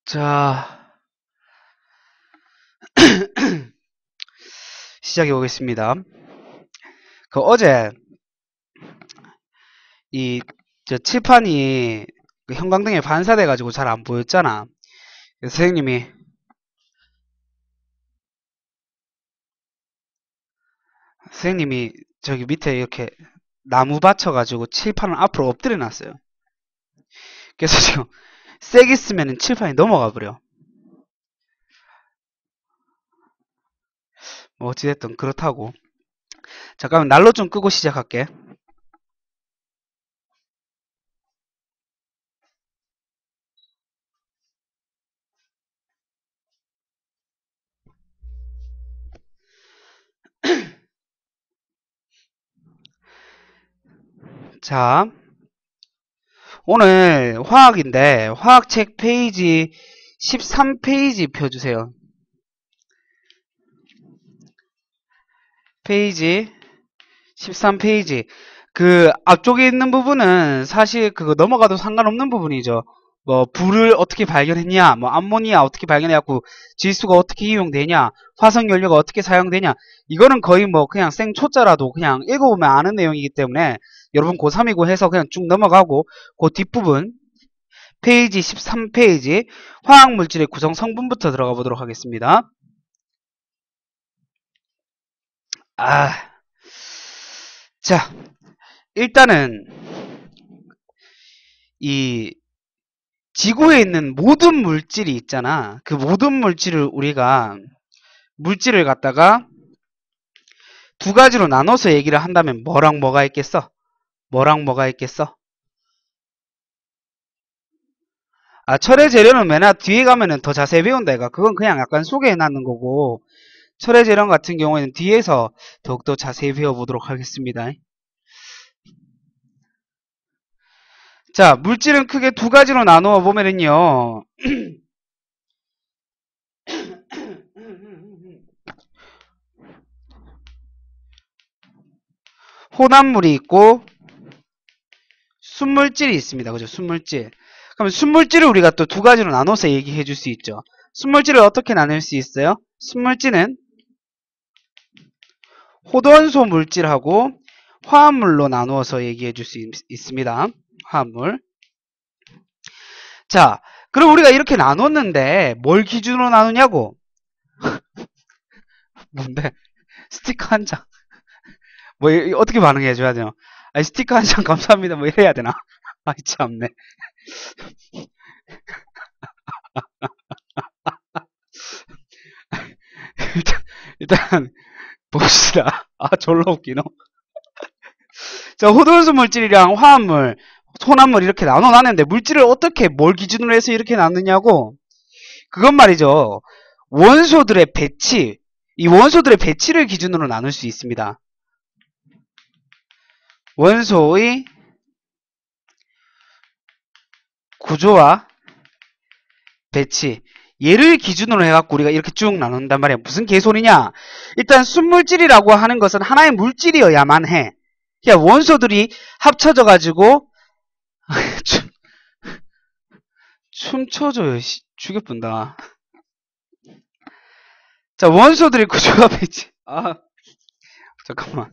자, 시작해 보겠습니다. 어제 저 칠판이 그 형광등에 반사돼 가지고 잘 안 보였잖아. 그래서 선생님이 저기 밑에 이렇게 나무 받쳐 가지고 칠판을 앞으로 엎드려 놨어요. 그래서 지금 세게 쓰면은 칠판이 넘어가 버려. 뭐 어찌됐든 그렇다고. 잠깐만 난로 좀 끄고 시작할게. 자, 오늘 화학인데 화학책 페이지 13페이지 펴주세요. 페이지 13페이지. 그 앞쪽에 있는 부분은 사실 그거 넘어가도 상관없는 부분이죠. 뭐 불을 어떻게 발견했냐, 뭐 암모니아 어떻게 발견해갖고 질소가 어떻게 이용되냐, 화석 연료가 어떻게 사용되냐, 이거는 거의 뭐 그냥 생초짜라도 그냥 읽어보면 아는 내용이기 때문에 여러분 고3이고 해서 그냥 쭉 넘어가고 그 뒷부분 페이지 13페이지 화학물질의 구성 성분부터 들어가 보도록 하겠습니다. 자, 일단은 이 지구에 있는 모든 물질이 있잖아. 그 모든 물질을 갖다가 두 가지로 나눠서 얘기를 한다면 뭐랑 뭐가 있겠어? 뭐랑 뭐가 있겠어? 철의 재료는 맨 뒤에 가면은 더 자세히 배운다 이가. 그건 그냥 약간 소개해 놨는 거고, 철의 재료 같은 경우에는 뒤에서 더욱더 자세히 배워보도록 하겠습니다. 자, 물질은 크게 두 가지로 나누어 보면은요. 혼합물이 있고 순물질이 있습니다. 그죠? 순물질. 그럼 순물질을 우리가 또 두 가지로 나눠서 얘기해 줄 수 있죠. 순물질을 어떻게 나눌 수 있어요? 순물질은 호돈소 물질하고 화합물로 나누어서 얘기해 줄 수 있습니다. 화합물. 자, 그럼 우리가 이렇게 나눴는데 뭘 기준으로 나누냐고? 뭔데? 스티커 한 장. 뭐 어떻게 반응해 줘야 되나? 아니, 스티커 한 장 감사합니다. 뭐 이래야 되나? 아이 참네. 일단 봅시다. 졸라 웃기노. 자, 호돈수 물질이랑 화합물, 혼합물 이렇게 나눴는데 물질을 어떻게 뭘 기준으로 해서 이렇게 나누냐고? 그건 말이죠. 원소들의 배치, 이 원소들의 배치를 기준으로 나눌 수 있습니다. 원소의 구조와 배치. 얘를 기준으로 해갖고 우리가 이렇게 쭉 나눈단 말이야. 무슨 개소리냐? 일단 순물질이라고 하는 것은 하나의 물질이어야만 해. 그냥 원소들이 합쳐져가지고 춤춰줘요. 죽여본다. 자, 원소들의 구조와 배치. 잠깐만.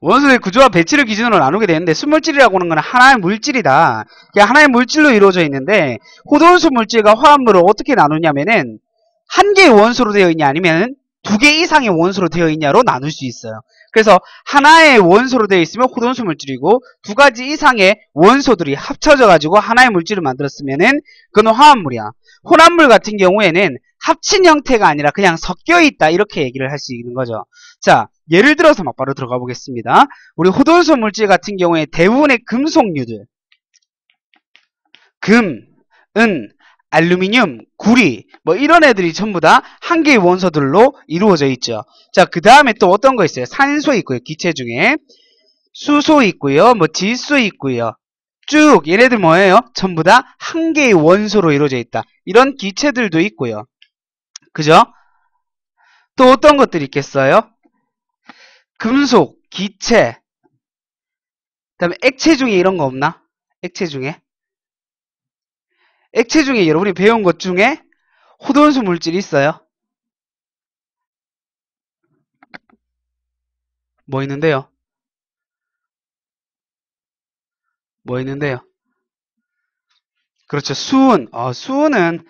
원소의 구조와 배치를 기준으로 나누게 되는데 순물질이라고 하는 건 하나의 물질이다. 그냥 하나의 물질로 이루어져 있는데 호돈수 물질과 화합물을 어떻게 나누냐면은 한 개의 원소로 되어 있냐 아니면 두 개 이상의 원소로 되어 있냐로 나눌 수 있어요. 그래서 하나의 원소로 되어 있으면 호돈수 물질이고 두 가지 이상의 원소들이 합쳐져 가지고 하나의 물질을 만들었으면은 그건 화합물이야. 혼합물 같은 경우에는 합친 형태가 아니라 그냥 섞여 있다 이렇게 얘기를 할 수 있는 거죠. 자, 예를 들어서 막 바로 들어가 보겠습니다. 우리 호돈수 물질 같은 경우에 대부분의 금속류들, 금, 은, 알루미늄, 구리 뭐 이런 애들이 전부 다 한 개의 원소들로 이루어져 있죠. 자, 그 다음에 또 어떤 거 있어요? 산소 있고요. 기체 중에 수소 있고요. 뭐 질소 있고요. 쭉 얘네들 뭐예요? 전부 다 한 개의 원소로 이루어져 있다. 이런 기체들도 있고요. 그죠? 또 어떤 것들이 있겠어요? 금속, 기체, 그다음에 액체 중에 이런 거 없나? 액체 중에 액체 중에 여러분이 배운 것 중에 호돈수 물질이 있어요? 뭐 있는데요? 뭐 있는데요? 그렇죠. 수은. 수은은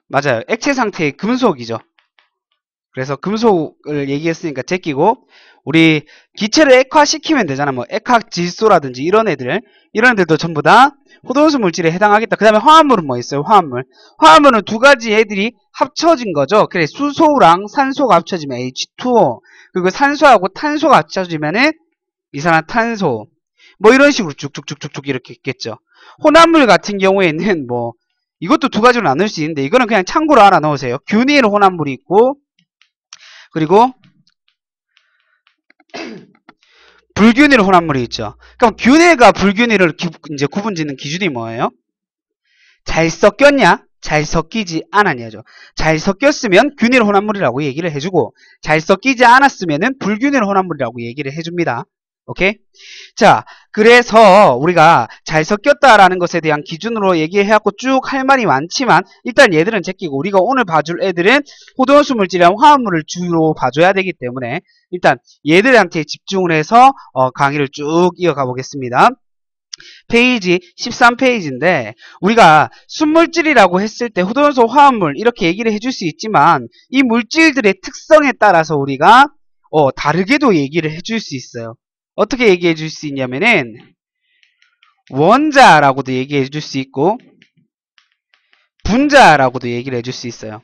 맞아요. 액체 상태의 금속이죠. 그래서 금속을 얘기했으니까 제끼고 우리 기체를 액화시키면 되잖아. 뭐 액화질소라든지 이런 애들도 전부 다 호돈수 물질에 해당하겠다. 그 다음에 화합물은 뭐 있어요? 화합물. 화합물은 두 가지 애들이 합쳐진 거죠. 그래, 수소랑 산소가 합쳐지면 H2O. 그리고 산소하고 탄소가 합쳐지면은 이산화탄소. 뭐 이런 식으로 쭉쭉쭉쭉쭉 이렇게 있겠죠. 혼합물 같은 경우에는 뭐 이것도 두 가지로 나눌 수 있는데 이거는 그냥 참고로 알아 놓으세요. 균일 혼합물이 있고 그리고 불균일 혼합물이 있죠. 그럼 균일과 불균일을 이제 구분짓는 기준이 뭐예요? 잘 섞였냐? 잘 섞이지 않았냐죠. 잘 섞였으면 균일 혼합물이라고 얘기를 해주고 잘 섞이지 않았으면 불균일 혼합물이라고 얘기를 해줍니다. 오케이? 자, 그래서 우리가 잘 섞였다라는 것에 대한 기준으로 얘기해갖고 쭉 할 말이 많지만 일단 얘들은 제끼고 우리가 오늘 봐줄 애들은 호돈수 물질이랑 화합물을 주로 봐줘야 되기 때문에 일단 얘들한테 집중을 해서 강의를 쭉 이어가 보겠습니다. 페이지 13페이지인데 우리가 순물질이라고 했을 때 호돈수 화합물 이렇게 얘기를 해줄 수 있지만 이 물질들의 특성에 따라서 우리가 다르게도 얘기를 해줄 수 있어요. 어떻게 얘기해 줄 수 있냐면은 원자라고도 얘기해 줄 수 있고 분자라고도 얘기를 해줄 수 있어요.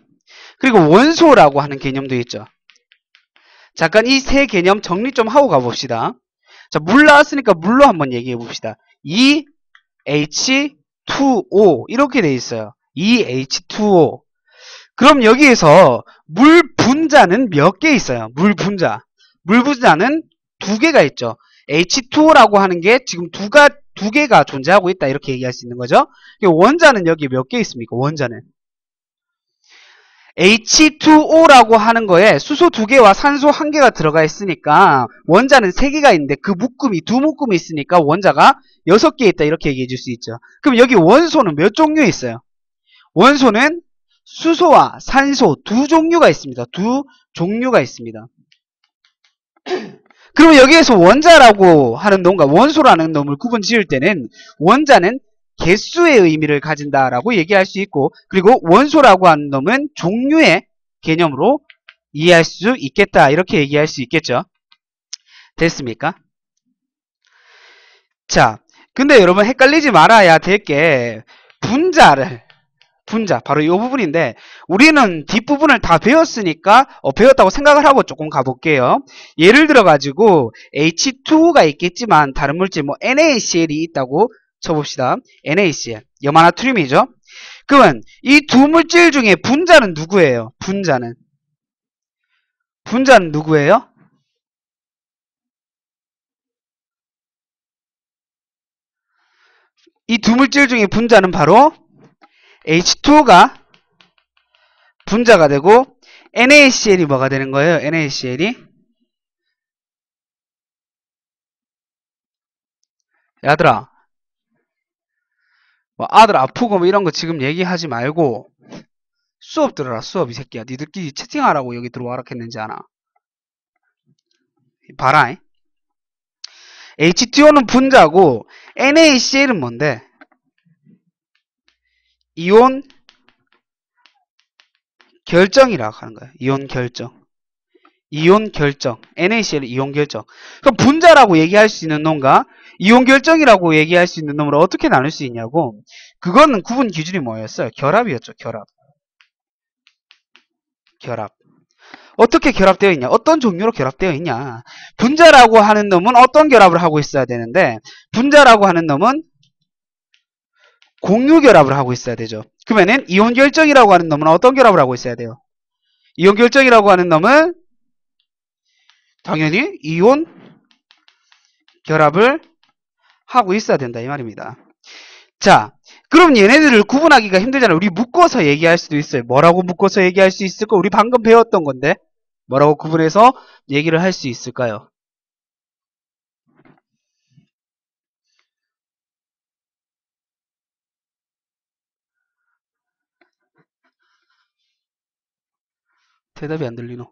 그리고 원소라고 하는 개념도 있죠. 잠깐 이 세 개념 정리 좀 하고 가봅시다. 자, 물 나왔으니까 물로 한번 얘기해 봅시다. EH2O 이렇게 돼 있어요. EH2O. 그럼 여기에서 물 분자는 몇 개 있어요? 물 분자. 물 분자는 두 개가 있죠. H2O라고 하는 게 지금 두 개가 존재하고 있다. 이렇게 얘기할 수 있는 거죠. 원자는 여기 몇 개 있습니까? 원자는. H2O라고 하는 거에 수소 두 개와 산소 한 개가 들어가 있으니까 원자는 세 개가 있는데 그 두 묶음이 있으니까 원자가 6개 있다. 이렇게 얘기해 줄 수 있죠. 그럼 여기 원소는 몇 종류 있어요? 원소는 수소와 산소 두 종류가 있습니다. 두 종류가 있습니다. 그러면 여기에서 원자라고 하는 놈과 원소라는 놈을 구분 지을 때는 원자는 개수의 의미를 가진다라고 얘기할 수 있고 그리고 원소라고 하는 놈은 종류의 개념으로 이해할 수 있겠다. 이렇게 얘기할 수 있겠죠. 됐습니까? 자, 근데 여러분 헷갈리지 말아야 될 게 분자 바로 이 부분인데 우리는 뒷부분을 다 배웠으니까 배웠다고 생각을 하고 조금 가볼게요. 예를 들어 가지고 H2가 있겠지만 다른 물질 뭐 NaCl이 있다고 쳐봅시다. NaCl 염화나트륨이죠. 그러면 이 두 물질 중에 분자는 누구예요? 분자는 누구예요? 이 두 물질 중에 분자는 바로 H2가 분자가 되고 NaCl이 뭐가 되는 거예요? NaCl이 얘들아 뭐 아들 아프고 뭐 이런 거 지금 얘기하지 말고 수업 들어라. 수업 이 새끼야. 니들끼리 채팅하라고 여기 들어와라 했는지 아나. 봐라. H2O는 분자고 NaCl은 뭔데? 이온 결정이라고 하는 거야. 이온 결정. 이온 결정. NaCl은 이온 결정. 그럼 분자라고 얘기할 수 있는 놈과 이온 결정이라고 얘기할 수 있는 놈을 어떻게 나눌 수 있냐고. 그거는 구분 기준이 뭐였어요? 결합이었죠. 결합. 결합. 어떻게 결합되어 있냐? 어떤 종류로 결합되어 있냐? 분자라고 하는 놈은 어떤 결합을 하고 있어야 되는데 분자라고 하는 놈은 공유 결합을 하고 있어야 되죠. 그러면은 이온 결정이라고 하는 놈은 어떤 결합을 하고 있어야 돼요? 이온 결정이라고 하는 놈은 당연히 이온 결합을 하고 있어야 된다 이 말입니다. 자, 그럼 얘네들을 구분하기가 힘들잖아요. 우리 묶어서 얘기할 수도 있어요. 뭐라고 묶어서 얘기할 수 있을까? 우리 방금 배웠던 건데 뭐라고 구분해서 얘기를 할 수 있을까요? 대답이 안 들리노?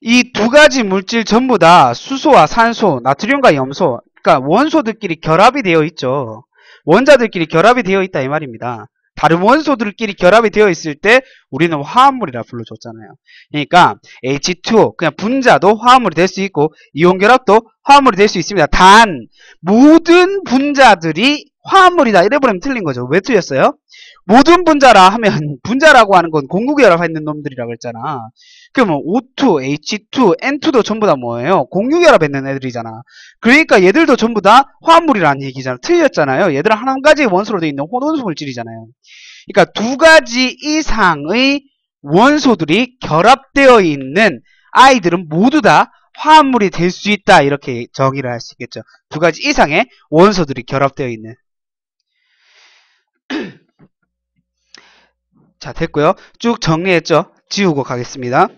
이 두 가지 물질 전부 다 수소와 산소, 나트륨과 염소, 그러니까 원소들끼리 결합이 되어 있죠. 원자들끼리 결합이 되어 있다 이 말입니다. 다른 원소들끼리 결합이 되어 있을 때 우리는 화합물이라 불러줬잖아요. 그러니까 H2O 그냥 분자도 화합물이 될 수 있고 이온 결합도 화합물이 될 수 있습니다. 단 모든 분자들이 화합물이다 이래버리면 틀린 거죠. 왜 틀렸어요? 모든 분자라 하면 분자라고 하는 건 공구결합했는 놈들이라고 했잖아. 그러면 O2, H2, N2도 전부 다 뭐예요? 공유결합했는 애들이잖아. 그러니까 얘들도 전부 다 화합물이라는 얘기잖아. 틀렸잖아요. 얘들은 한 가지 원소로 되어 있는 혼원소 물질이잖아요. 그러니까 두 가지 이상의 원소들이 결합되어 있는 아이들은 모두 다 화합물이 될 수 있다. 이렇게 정의를 할 수 있겠죠. 두 가지 이상의 원소들이 결합되어 있는. 자, 됐고요. 쭉 정리했죠? 지우고 가겠습니다.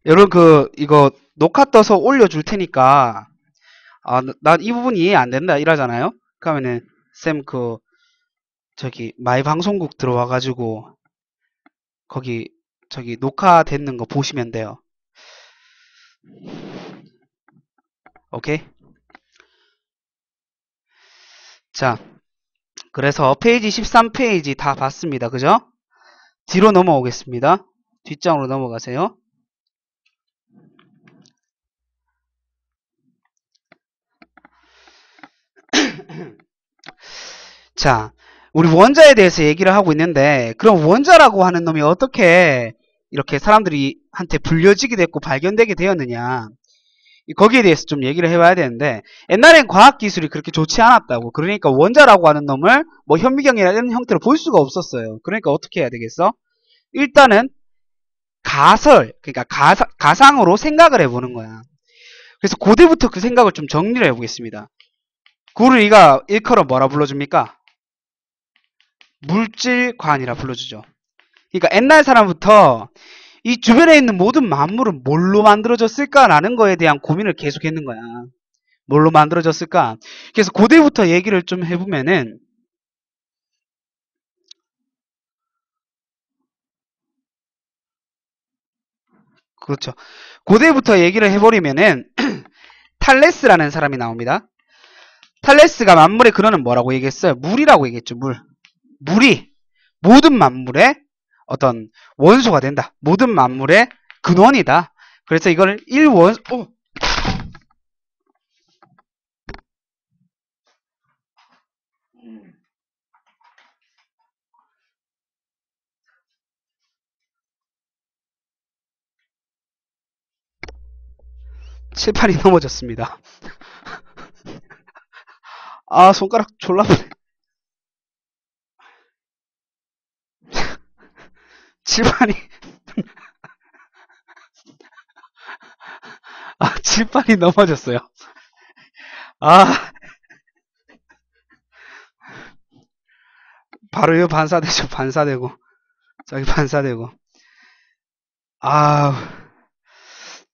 여러분 이거 녹화 떠서 올려줄 테니까 난 이 부분이 이해 안 된다 이러잖아요. 그러면은 쌤 저기 마이 방송국 들어와가지고 거기 저기 녹화되는 거 보시면 돼요. 오케이? 자, 그래서 페이지 13페이지 다 봤습니다. 그죠? 뒤로 넘어오겠습니다. 뒷장으로 넘어가세요. 자, 우리 원자에 대해서 얘기를 하고 있는데 그럼 원자라고 하는 놈이 어떻게 이렇게 사람들이 한테 불려지게 됐고 발견되게 되었느냐, 거기에 대해서 좀 얘기를 해봐야 되는데, 옛날엔 과학기술이 그렇게 좋지 않았다고. 그러니까 원자라고 하는 놈을 뭐 현미경이나 이런 형태로 볼 수가 없었어요. 그러니까 어떻게 해야 되겠어? 일단은 그러니까 가상으로 생각을 해보는 거야. 그래서 고대부터 그 생각을 좀 정리를 해보겠습니다. 그를 우리가 일컬어 뭐라 불러줍니까? 물질관이라 불러주죠. 그러니까 옛날 사람부터 이 주변에 있는 모든 만물은 뭘로 만들어졌을까라는 거에 대한 고민을 계속 했는 거야. 뭘로 만들어졌을까? 그래서 고대부터 얘기를 좀 해보면은, 그렇죠. 고대부터 얘기를 해버리면은 탈레스라는 사람이 나옵니다. 탈레스가 만물의 근원은 뭐라고 얘기했어요? 물이라고 얘기했죠. 물이 모든 만물의 어떤 원소가 된다. 모든 만물의 근원이다. 그래서 이걸 칠판이 넘어졌습니다. 아, 손가락 졸라 칠판이 칠판이 넘어졌어요. 아, 바로 이거 반사되죠. 반사되고 저기 반사되고. 아,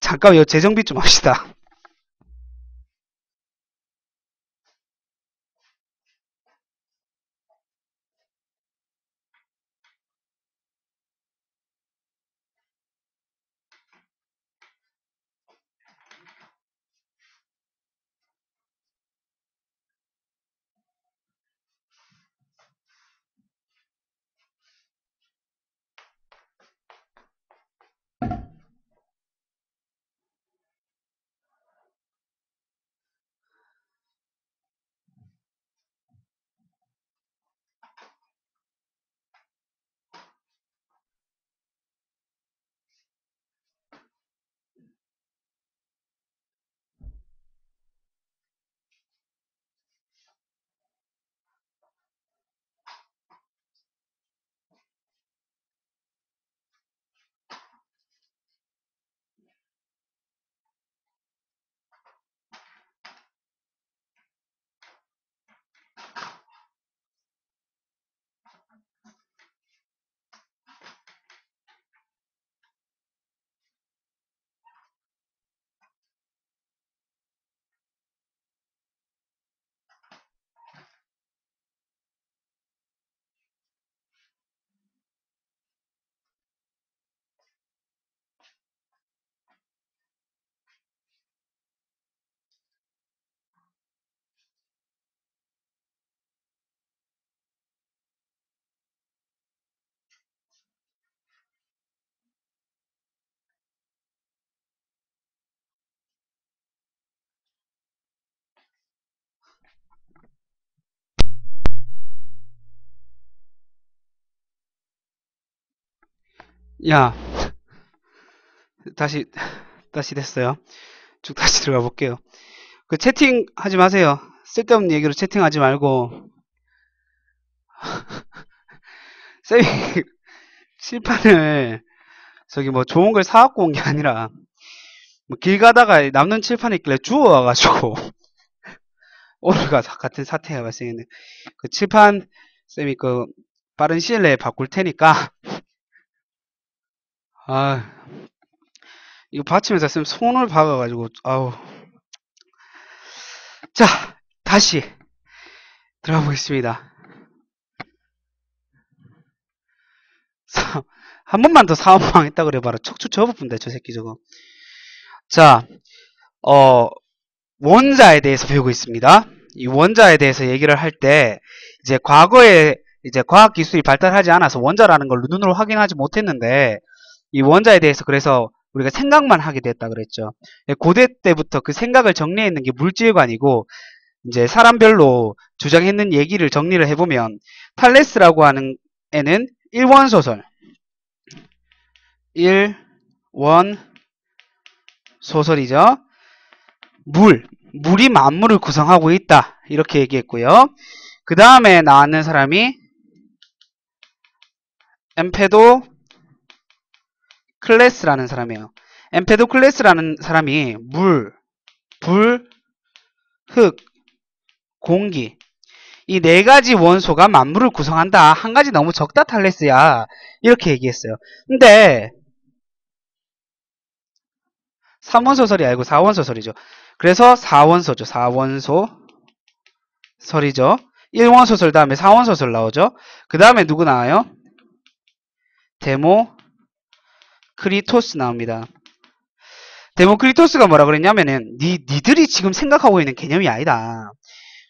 잠깐 이거 재정비 좀 합시다. 야, 다시 됐어요. 쭉 다시 들어가 볼게요. 그 채팅 하지 마세요. 쓸데없는 얘기로 채팅하지 말고. 쌤이 칠판을 저기 뭐 좋은 걸 사갖고 온 게 아니라 뭐 길 가다가 남는 칠판이 있길래 주워와가지고 오늘과 같은 사태가 발생했네. 그 칠판 쌤이 그 빠른 시일 내에 바꿀 테니까 아 이거 받치면서 쌤 손을 박아가지고 아우. 자, 다시 들어가 보겠습니다. 한 번만 더 사업망 했다 그래봐라. 척추 접어본다 저 새끼 저거. 자, 원자에 대해서 배우고 있습니다. 이 원자에 대해서 얘기를 할 때 이제 과거에 이제 과학 기술이 발달하지 않아서 원자라는 걸 눈으로 확인하지 못했는데 이 원자에 대해서 그래서 우리가 생각만 하게 됐다 그랬죠. 고대 때부터 그 생각을 정리했는 게 물질관이고 이제 사람별로 주장했는 얘기를 정리를 해보면 탈레스라고 하는 애는 1원 소설 1원 소설이죠. 물이 만물을 구성하고 있다 이렇게 얘기했고요. 그 다음에 나왔는 사람이 엠페도클레스라는 사람이에요. 엠페도클레스라는 사람이 물, 불, 흙, 공기 이 네 가지 원소가 만물을 구성한다. 한 가지 너무 적다 탈레스야. 이렇게 얘기했어요. 근데 3원 소설이 아니고 4원 소설이죠. 그래서 4원소죠. 4원소 설이죠. 1원 소설 다음에 4원 소설 나오죠. 그 다음에 누구 나와요? 데모크리토스 나옵니다. 데모크리토스가 뭐라 그랬냐면은 니들이 지금 생각하고 있는 개념이 아니다.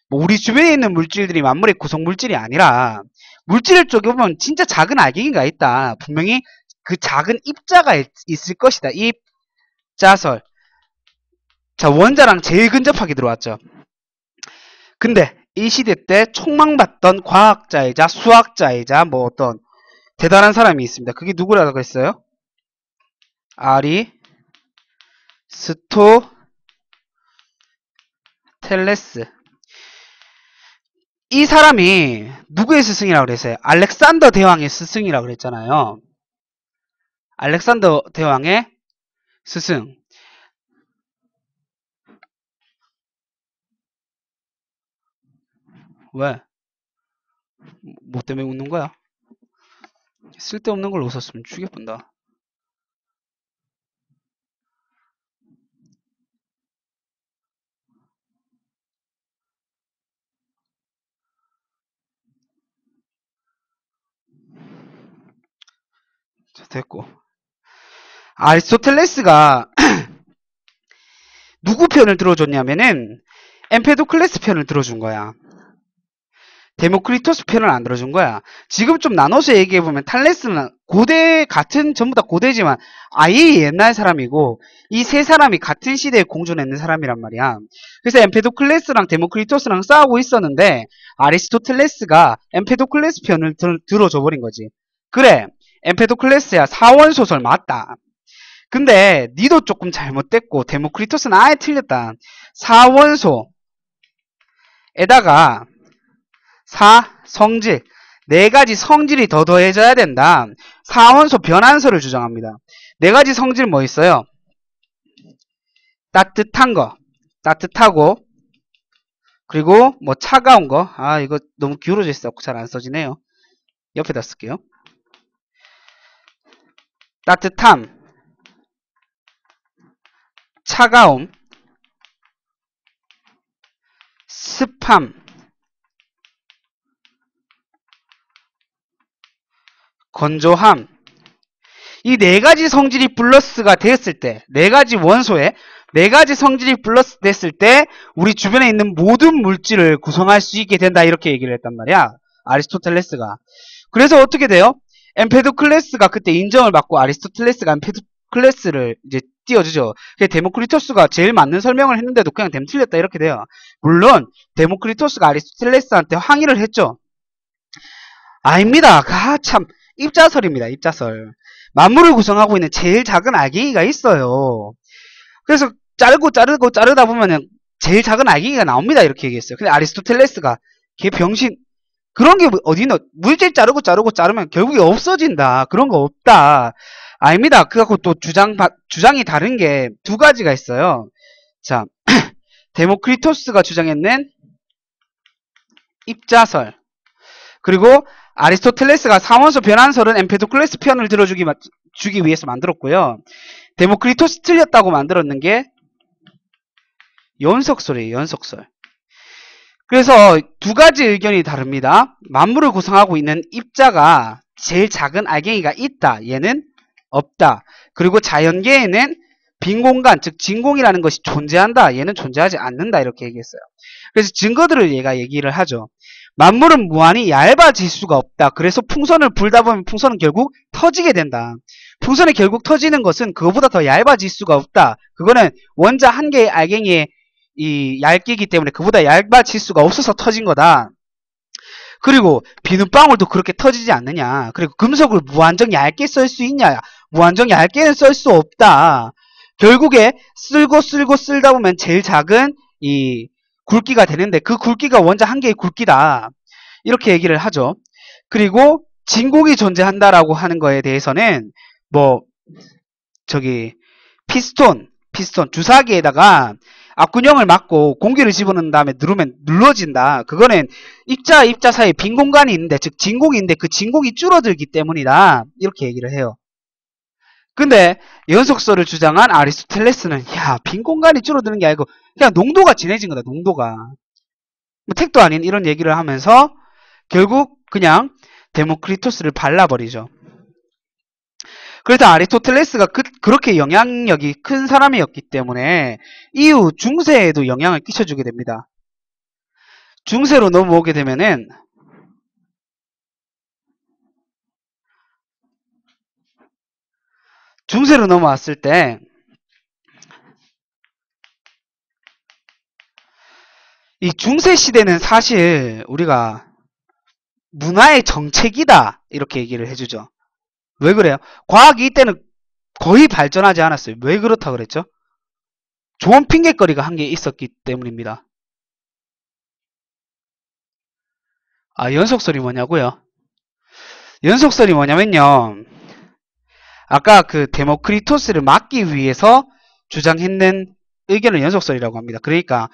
뭐 우리 주변에 있는 물질들이 만물의 구성 물질이 아니라 물질 쪽에 보면 진짜 작은 알갱이가 있다. 분명히 그 작은 입자가 있을 것이다. 입자설. 자, 원자랑 제일 근접하게 들어왔죠. 근데 이 시대 때 촉망받던 과학자이자 수학자이자 뭐 어떤 대단한 사람이 있습니다. 그게 누구라고 했어요? 아리스토텔레스. 이 사람이 누구의 스승이라고 그랬어요? 알렉산더 대왕의 스승이라고 그랬잖아요. 알렉산더 대왕의 스승. 왜? 뭐 때문에 웃는 거야? 쓸데없는 걸 웃었으면 죽여본다. 자, 됐고. 아리스토텔레스가 누구 편을 들어줬냐면은 엠페도클레스 편을 들어준 거야. 데모크리토스 편을 안 들어준 거야. 지금 좀 나눠서 얘기해보면 탈레스는 고대 같은 전부 다 고대지만 아예 옛날 사람이고 이 세 사람이 같은 시대에 공존했는 사람이란 말이야. 그래서 엠페도클레스랑 데모크리토스랑 싸우고 있었는데 아리스토텔레스가 엠페도클레스 편을 들어줘 버린 거지. 그래, 엠페도클레스야 4원 소설 맞다. 근데 니도 조금 잘못됐고 데모크리토스는 아예 틀렸다. 4원소에다가 성질 네 가지 성질이 더 더해져야 된다. 4원소 변환소를 주장합니다. 네 가지 성질 뭐 있어요? 따뜻한 거, 따뜻하고 그리고 뭐 차가운 거. 아 이거 너무 기울어져 있어 잘 안 써지네요. 옆에다 쓸게요. 따뜻함, 차가움, 습함, 건조함. 이 네 가지 성질이 플러스가 됐을 때, 네 가지 원소에 네 가지 성질이 플러스 됐을 때 우리 주변에 있는 모든 물질을 구성할 수 있게 된다 이렇게 얘기를 했단 말이야. 아리스토텔레스가. 그래서 어떻게 돼요? 엠페도클레스가 그때 인정을 받고 아리스토텔레스가 엠페도클레스를 이제 띄워주죠. 데모크리토스가 제일 맞는 설명을 했는데도 그냥 댐 틀렸다 이렇게 돼요. 물론 데모크리토스가 아리스토텔레스한테 항의를 했죠. 아닙니다. 참 입자설입니다. 입자설. 만물을 구성하고 있는 제일 작은 알갱이가 있어요. 그래서 자르다 보면은 제일 작은 알갱이가 나옵니다. 이렇게 얘기했어요. 근데 아리스토텔레스가 걔 병신 그런 게 어디 있노? 물질 자르면 결국에 없어진다. 그런 거 없다. 아닙니다. 그래갖고 또 주장이 다른 게 두 가지가 있어요. 자, 데모크리토스가 주장했는 입자설. 그리고 아리스토텔레스가 상원소 변환설은 엠페도클레스 편을 들어주기 위해서 만들었고요. 데모크리토스 틀렸다고 만들었는 게 연석설이에요. 연석설. 그래서 두 가지 의견이 다릅니다. 만물을 구성하고 있는 입자가 제일 작은 알갱이가 있다. 얘는 없다. 그리고 자연계에는 빈 공간, 즉 진공이라는 것이 존재한다. 얘는 존재하지 않는다. 이렇게 얘기했어요. 그래서 증거들을 얘가 얘기를 하죠. 만물은 무한히 얇아질 수가 없다. 그래서 풍선을 불다 보면 풍선은 결국 터지게 된다. 풍선이 결국 터지는 것은 그거보다 더 얇아질 수가 없다. 그거는 원자 한 개의 알갱이의 이 얇기이기 때문에 그보다 얇아질 수가 없어서 터진 거다. 그리고 비눗방울도 그렇게 터지지 않느냐. 그리고 금속을 무한정 얇게 쓸 수 있냐. 무한정 얇게는 쓸 수 없다. 결국에 쓸다 보면 제일 작은 이 굵기가 되는데 그 굵기가 원자 한 개의 굵기다. 이렇게 얘기를 하죠. 그리고 진공이 존재한다라고 하는 거에 대해서는 피스톤 주사기에다가 앞근형을 막고 공기를 집어넣은 다음에 누르면 눌러진다. 그거는 입자 사이에 빈 공간이 있는데, 즉 진공이 있는데 그 진공이 줄어들기 때문이다. 이렇게 얘기를 해요. 근데 연속설을 주장한 아리스토텔레스는 빈 공간이 줄어드는 게 아니고 그냥 농도가 진해진 거다. 농도가. 택도 아닌 이런 얘기를 하면서 결국 그냥 데모크리토스를 발라버리죠. 그래서 아리스토텔레스가 그렇게 영향력이 큰 사람이었기 때문에 이후 중세에도 영향을 끼쳐주게 됩니다. 중세로 넘어오게 되면은 중세로 넘어왔을 때 이 중세 시대는 사실 우리가 문화의 정책이다 이렇게 얘기를 해주죠. 왜 그래요? 과학이 이때는 거의 발전하지 않았어요. 왜 그렇다 그랬죠? 좋은 핑계거리가 한 개 있었기 때문입니다. 연속설이 뭐냐고요? 연속설이 뭐냐면요. 아까 그 데모크리토스를 막기 위해서 주장했는 의견을 연속설이라고 합니다. 그러니까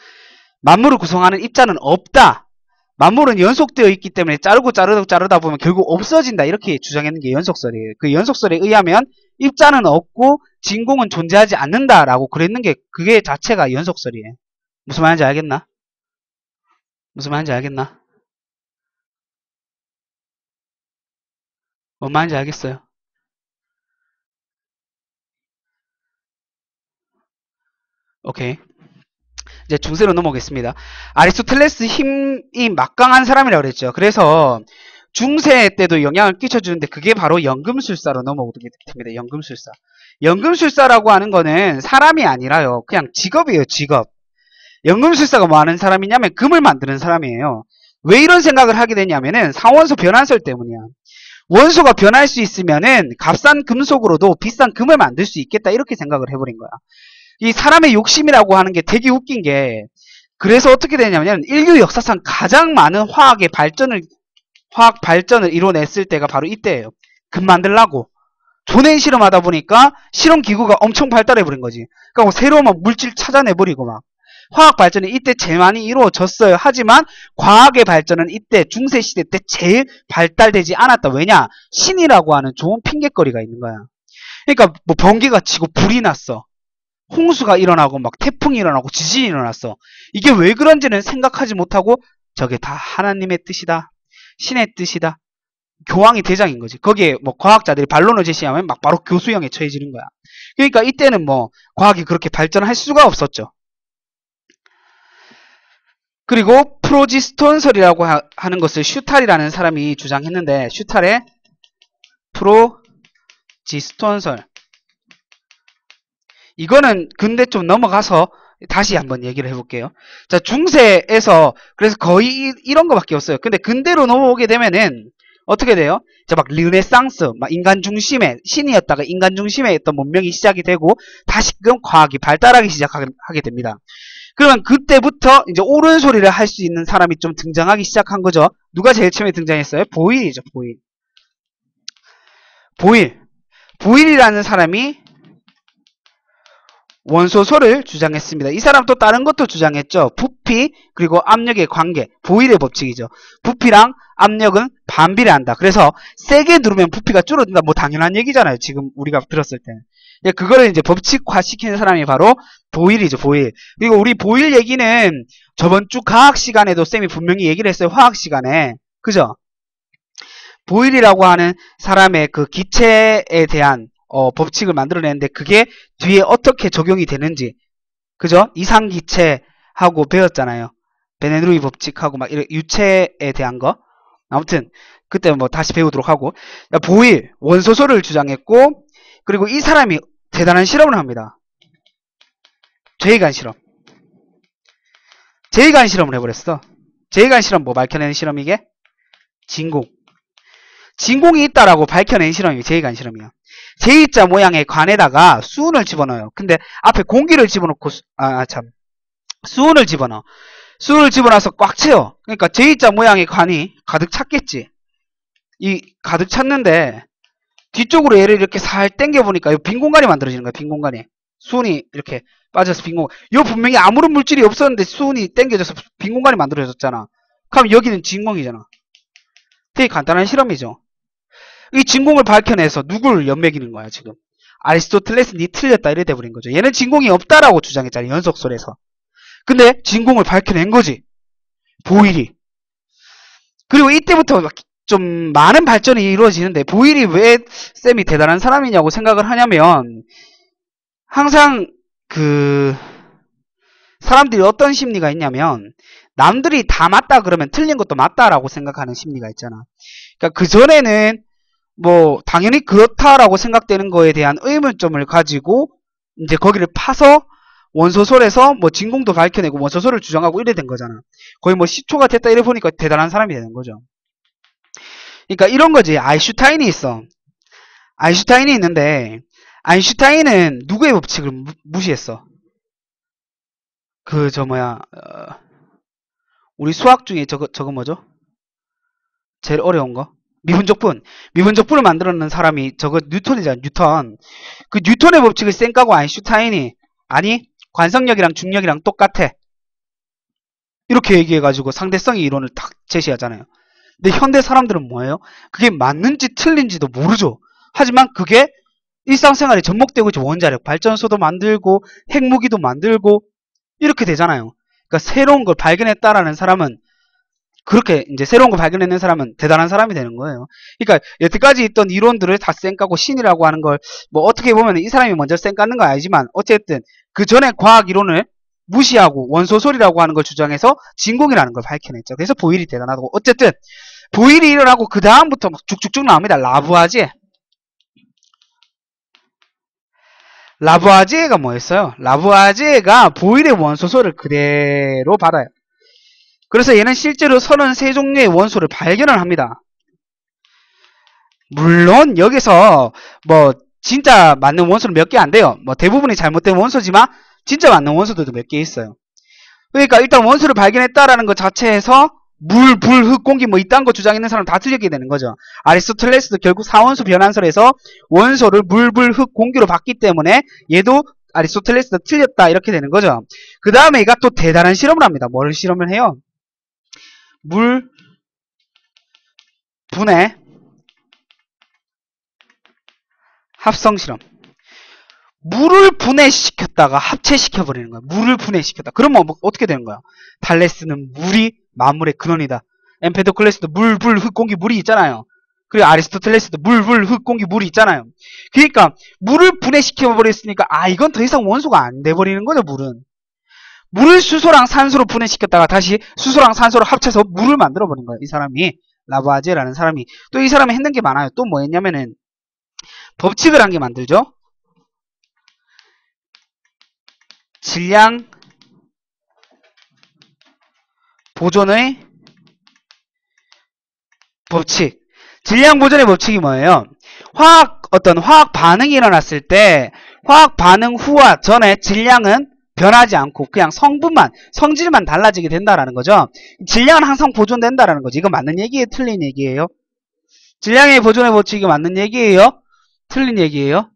만물을 구성하는 입자는 없다. 만물은 연속되어 있기 때문에 자르다 보면 결국 없어진다. 이렇게 주장했는 게 연속설이에요. 그 연속설에 의하면 입자는 없고 진공은 존재하지 않는다라고 그랬는 게 그게 자체가 연속설이에요. 무슨 말인지 알겠나? 무슨 말인지 알겠나? 뭔 말인지 알겠어요? 오케이. 이제 중세로 넘어오겠습니다. 아리스토텔레스 힘이 막강한 사람이라고 그랬죠. 그래서 중세 때도 영향을 끼쳐주는데 그게 바로 연금술사로 넘어오게 됩니다. 연금술사. 연금술사라고 하는 거는 사람이 아니라요. 그냥 직업이에요. 직업. 연금술사가 뭐 하는 사람이냐면 금을 만드는 사람이에요. 왜 이런 생각을 하게 되냐면은 상원소 변환설 때문이야. 원소가 변할 수 있으면은 값싼 금속으로도 비싼 금을 만들 수 있겠다. 이렇게 생각을 해버린 거야. 이 사람의 욕심이라고 하는 게 되게 웃긴 게 그래서 어떻게 되냐면 인류 역사상 가장 많은 화학 발전을 이뤄냈을 때가 바로 이때예요. 금 만들라고 존엔 실험하다 보니까 실험 기구가 엄청 발달해버린 거지. 그러니까 새로운 물질 찾아내버리고 막 화학 발전이 이때 제일 많이 이루어졌어요. 하지만 과학의 발전은 이때 중세시대 때 제일 발달되지 않았다. 왜냐? 신이라고 하는 좋은 핑계거리가 있는 거야. 그러니까 뭐 번개가 치고 불이 났어. 홍수가 일어나고 막 태풍이 일어나고 지진이 일어났어. 이게 왜 그런지는 생각하지 못하고 저게 다 하나님의 뜻이다. 신의 뜻이다. 교황이 대장인 거지. 거기에 뭐 과학자들이 반론을 제시하면 막 바로 교수형에 처해지는 거야. 그러니까 이때는 뭐 과학이 그렇게 발전할 수가 없었죠. 그리고 프로지스톤설이라고 하는 것을 슈탈이라는 사람이 주장했는데 슈탈의 프로지스톤설 이거는 근데 좀 넘어가서 다시 한번 얘기를 해볼게요. 자, 중세에서 그래서 거의 이런 거밖에 없어요. 근데 근대로 넘어오게 되면은 어떻게 돼요? 이제 막 르네상스, 막 인간 중심의 신이었다가 인간 중심의 어떤 문명이 시작이 되고 다시금 과학이 발달하기 시작하게 됩니다. 그러면 그때부터 이제 옳은 소리를 할 수 있는 사람이 좀 등장하기 시작한 거죠. 누가 제일 처음에 등장했어요? 보일이죠, 보일. 보일이라는 사람이 원소설을 주장했습니다. 이 사람 또 다른 것도 주장했죠. 부피 그리고 압력의 관계, 보일의 법칙이죠. 부피랑 압력은 반비례한다. 그래서 세게 누르면 부피가 줄어든다. 뭐 당연한 얘기잖아요. 지금 우리가 들었을 때. 그거를 이제 법칙화 시키는 사람이 바로 보일이죠. 보일. 그리고 우리 보일 얘기는 저번 주 과학 시간에도 쌤이 분명히 얘기를 했어요. 화학 시간에. 그죠? 보일이라고 하는 사람의 그 기체에 대한 법칙을 만들어내는데 그게 뒤에 어떻게 적용이 되는지, 그죠? 이상기체하고 배웠잖아요. 베네누이 법칙하고 막 이런 유체에 대한 거. 아무튼 그때 뭐 다시 배우도록 하고. 보일 원소설을 주장했고, 그리고 이 사람이 대단한 실험을 합니다. 제이간 실험. 제이간 실험을 해버렸어. 제이간 실험 뭐 밝혀내는 실험 이게? 진공이 있다라고 밝혀낸 실험이 제이간 실험이에요. J자 모양의 관에다가 수은을 집어넣어요. 근데 앞에 공기를 집어넣고 수은을 집어넣어. 수은을 집어넣어서 꽉 채워. 그러니까 J자 모양의 관이 가득 찼겠지. 이 가득 찼는데 뒤쪽으로 얘를 이렇게 살 당겨보니까 빈 공간이 만들어지는 거야. 빈 공간이. 수은이 이렇게 빠져서 빈 공간. 요 분명히 아무런 물질이 없었는데 수은이 당겨져서 빈 공간이 만들어졌잖아. 그럼 여기는 진공이잖아. 되게 간단한 실험이죠. 이 진공을 밝혀내서 누구를 연맥이는 거야 지금. 아리스토텔레스 니 틀렸다 이래 돼버린 거죠. 얘는 진공이 없다라고 주장했잖아요. 연속설에서. 근데 진공을 밝혀낸 거지. 보일이. 그리고 이때부터 좀 많은 발전이 이루어지는데 보일이 왜 쌤이 대단한 사람이냐고 생각을 하냐면 항상 사람들이 어떤 심리가 있냐면 남들이 다 맞다 그러면 틀린 것도 맞다라고 생각하는 심리가 있잖아. 그러니까 그전에는 뭐 당연히 그렇다라고 생각되는 거에 대한 의문점을 가지고 이제 거기를 파서 원소설에서 뭐 진공도 밝혀내고 원소설을 주장하고 이래 된 거잖아. 거의 뭐 시초가 됐다 이래 보니까 대단한 사람이 되는 거죠. 그러니까 이런 거지. 아인슈타인이 있어. 아인슈타인이 있는데 아인슈타인은 누구의 법칙을 무시했어? 우리 수학 중에 저거 뭐죠? 제일 어려운 거? 미분적분을 만들어낸 사람이 저거 뉴턴이잖아. 뉴턴. 그 뉴턴의 법칙을 쌩까고 아인슈타인이 아니 관성력이랑 중력이랑 똑같아 이렇게 얘기해가지고 상대성의 이론을 딱 제시하잖아요. 근데 현대 사람들은 뭐예요? 그게 맞는지 틀린지도 모르죠. 하지만 그게 일상생활에 접목되고 있죠. 원자력 발전소도 만들고 핵무기도 만들고 이렇게 되잖아요. 그러니까 새로운 걸 발견했다라는 사람은 그렇게 이제 새로운 걸 발견해낸 사람은 대단한 사람이 되는 거예요. 그러니까 여태까지 있던 이론들을 다 쌩까고 신이라고 하는 걸 뭐 어떻게 보면 이 사람이 먼저 쌩까는 건 아니지만 어쨌든 그 전에 과학 이론을 무시하고 원소설이라고 하는 걸 주장해서 진공이라는 걸 밝혀냈죠. 그래서 보일이 대단하고 어쨌든 보일이 일어나고 그 다음부터 막 쭉쭉쭉 나옵니다. 라부아지에가 뭐였어요? 라부아지에가 보일의 원소설을 그대로 받아요. 그래서 얘는 실제로 33종류의 원소를 발견을 합니다. 물론 여기서 뭐 진짜 맞는 원소는 몇 개 안 돼요. 뭐 대부분이 잘못된 원소지만 진짜 맞는 원소들도 몇 개 있어요. 그러니까 일단 원소를 발견했다라는 것 자체에서 물, 불, 흙, 공기 뭐 이딴 거 주장했는 사람 다 틀리게 되는 거죠. 아리스토텔레스도 결국 사원수 변환설에서 원소를 물, 불, 흙, 공기로 봤기 때문에 얘도 아리스토텔레스도 틀렸다 이렇게 되는 거죠. 그 다음에 얘가 또 대단한 실험을 합니다. 뭘 실험을 해요? 물, 분해, 합성 실험. 물을 분해시켰다가 합체시켜버리는 거야. 물을 분해시켰다. 그러면 뭐 어떻게 되는 거야? 탈레스는 물이 만물의 근원이다. 엠페도클레스도 물, 불, 흙, 공기, 물이 있잖아요. 그리고 아리스토텔레스도 물, 불, 흙, 공기, 물이 있잖아요. 그러니까 물을 분해시켜버렸으니까 이건 더 이상 원소가 안 돼버리는 거죠. 물을 수소랑 산소로 분해시켰다가 다시 수소랑 산소로 합쳐서 물을 만들어버린 거예요. 이 사람이 라부아제라는 사람이. 또 이 사람이 했는 게 많아요. 또 뭐 했냐면은 법칙을 한 개 만들죠. 질량 보존의 법칙. 질량 보존의 법칙이 뭐예요? 어떤 화학 반응이 일어났을 때 화학 반응 후와 전에 질량은 변하지 않고 그냥 성질만 달라지게 된다라는 거죠. 질량은 항상 보존된다라는 거죠. 이거 맞는 얘기예요? 틀린 얘기예요? 질량의 보존의 법칙이 맞는 얘기예요? 틀린 얘기예요?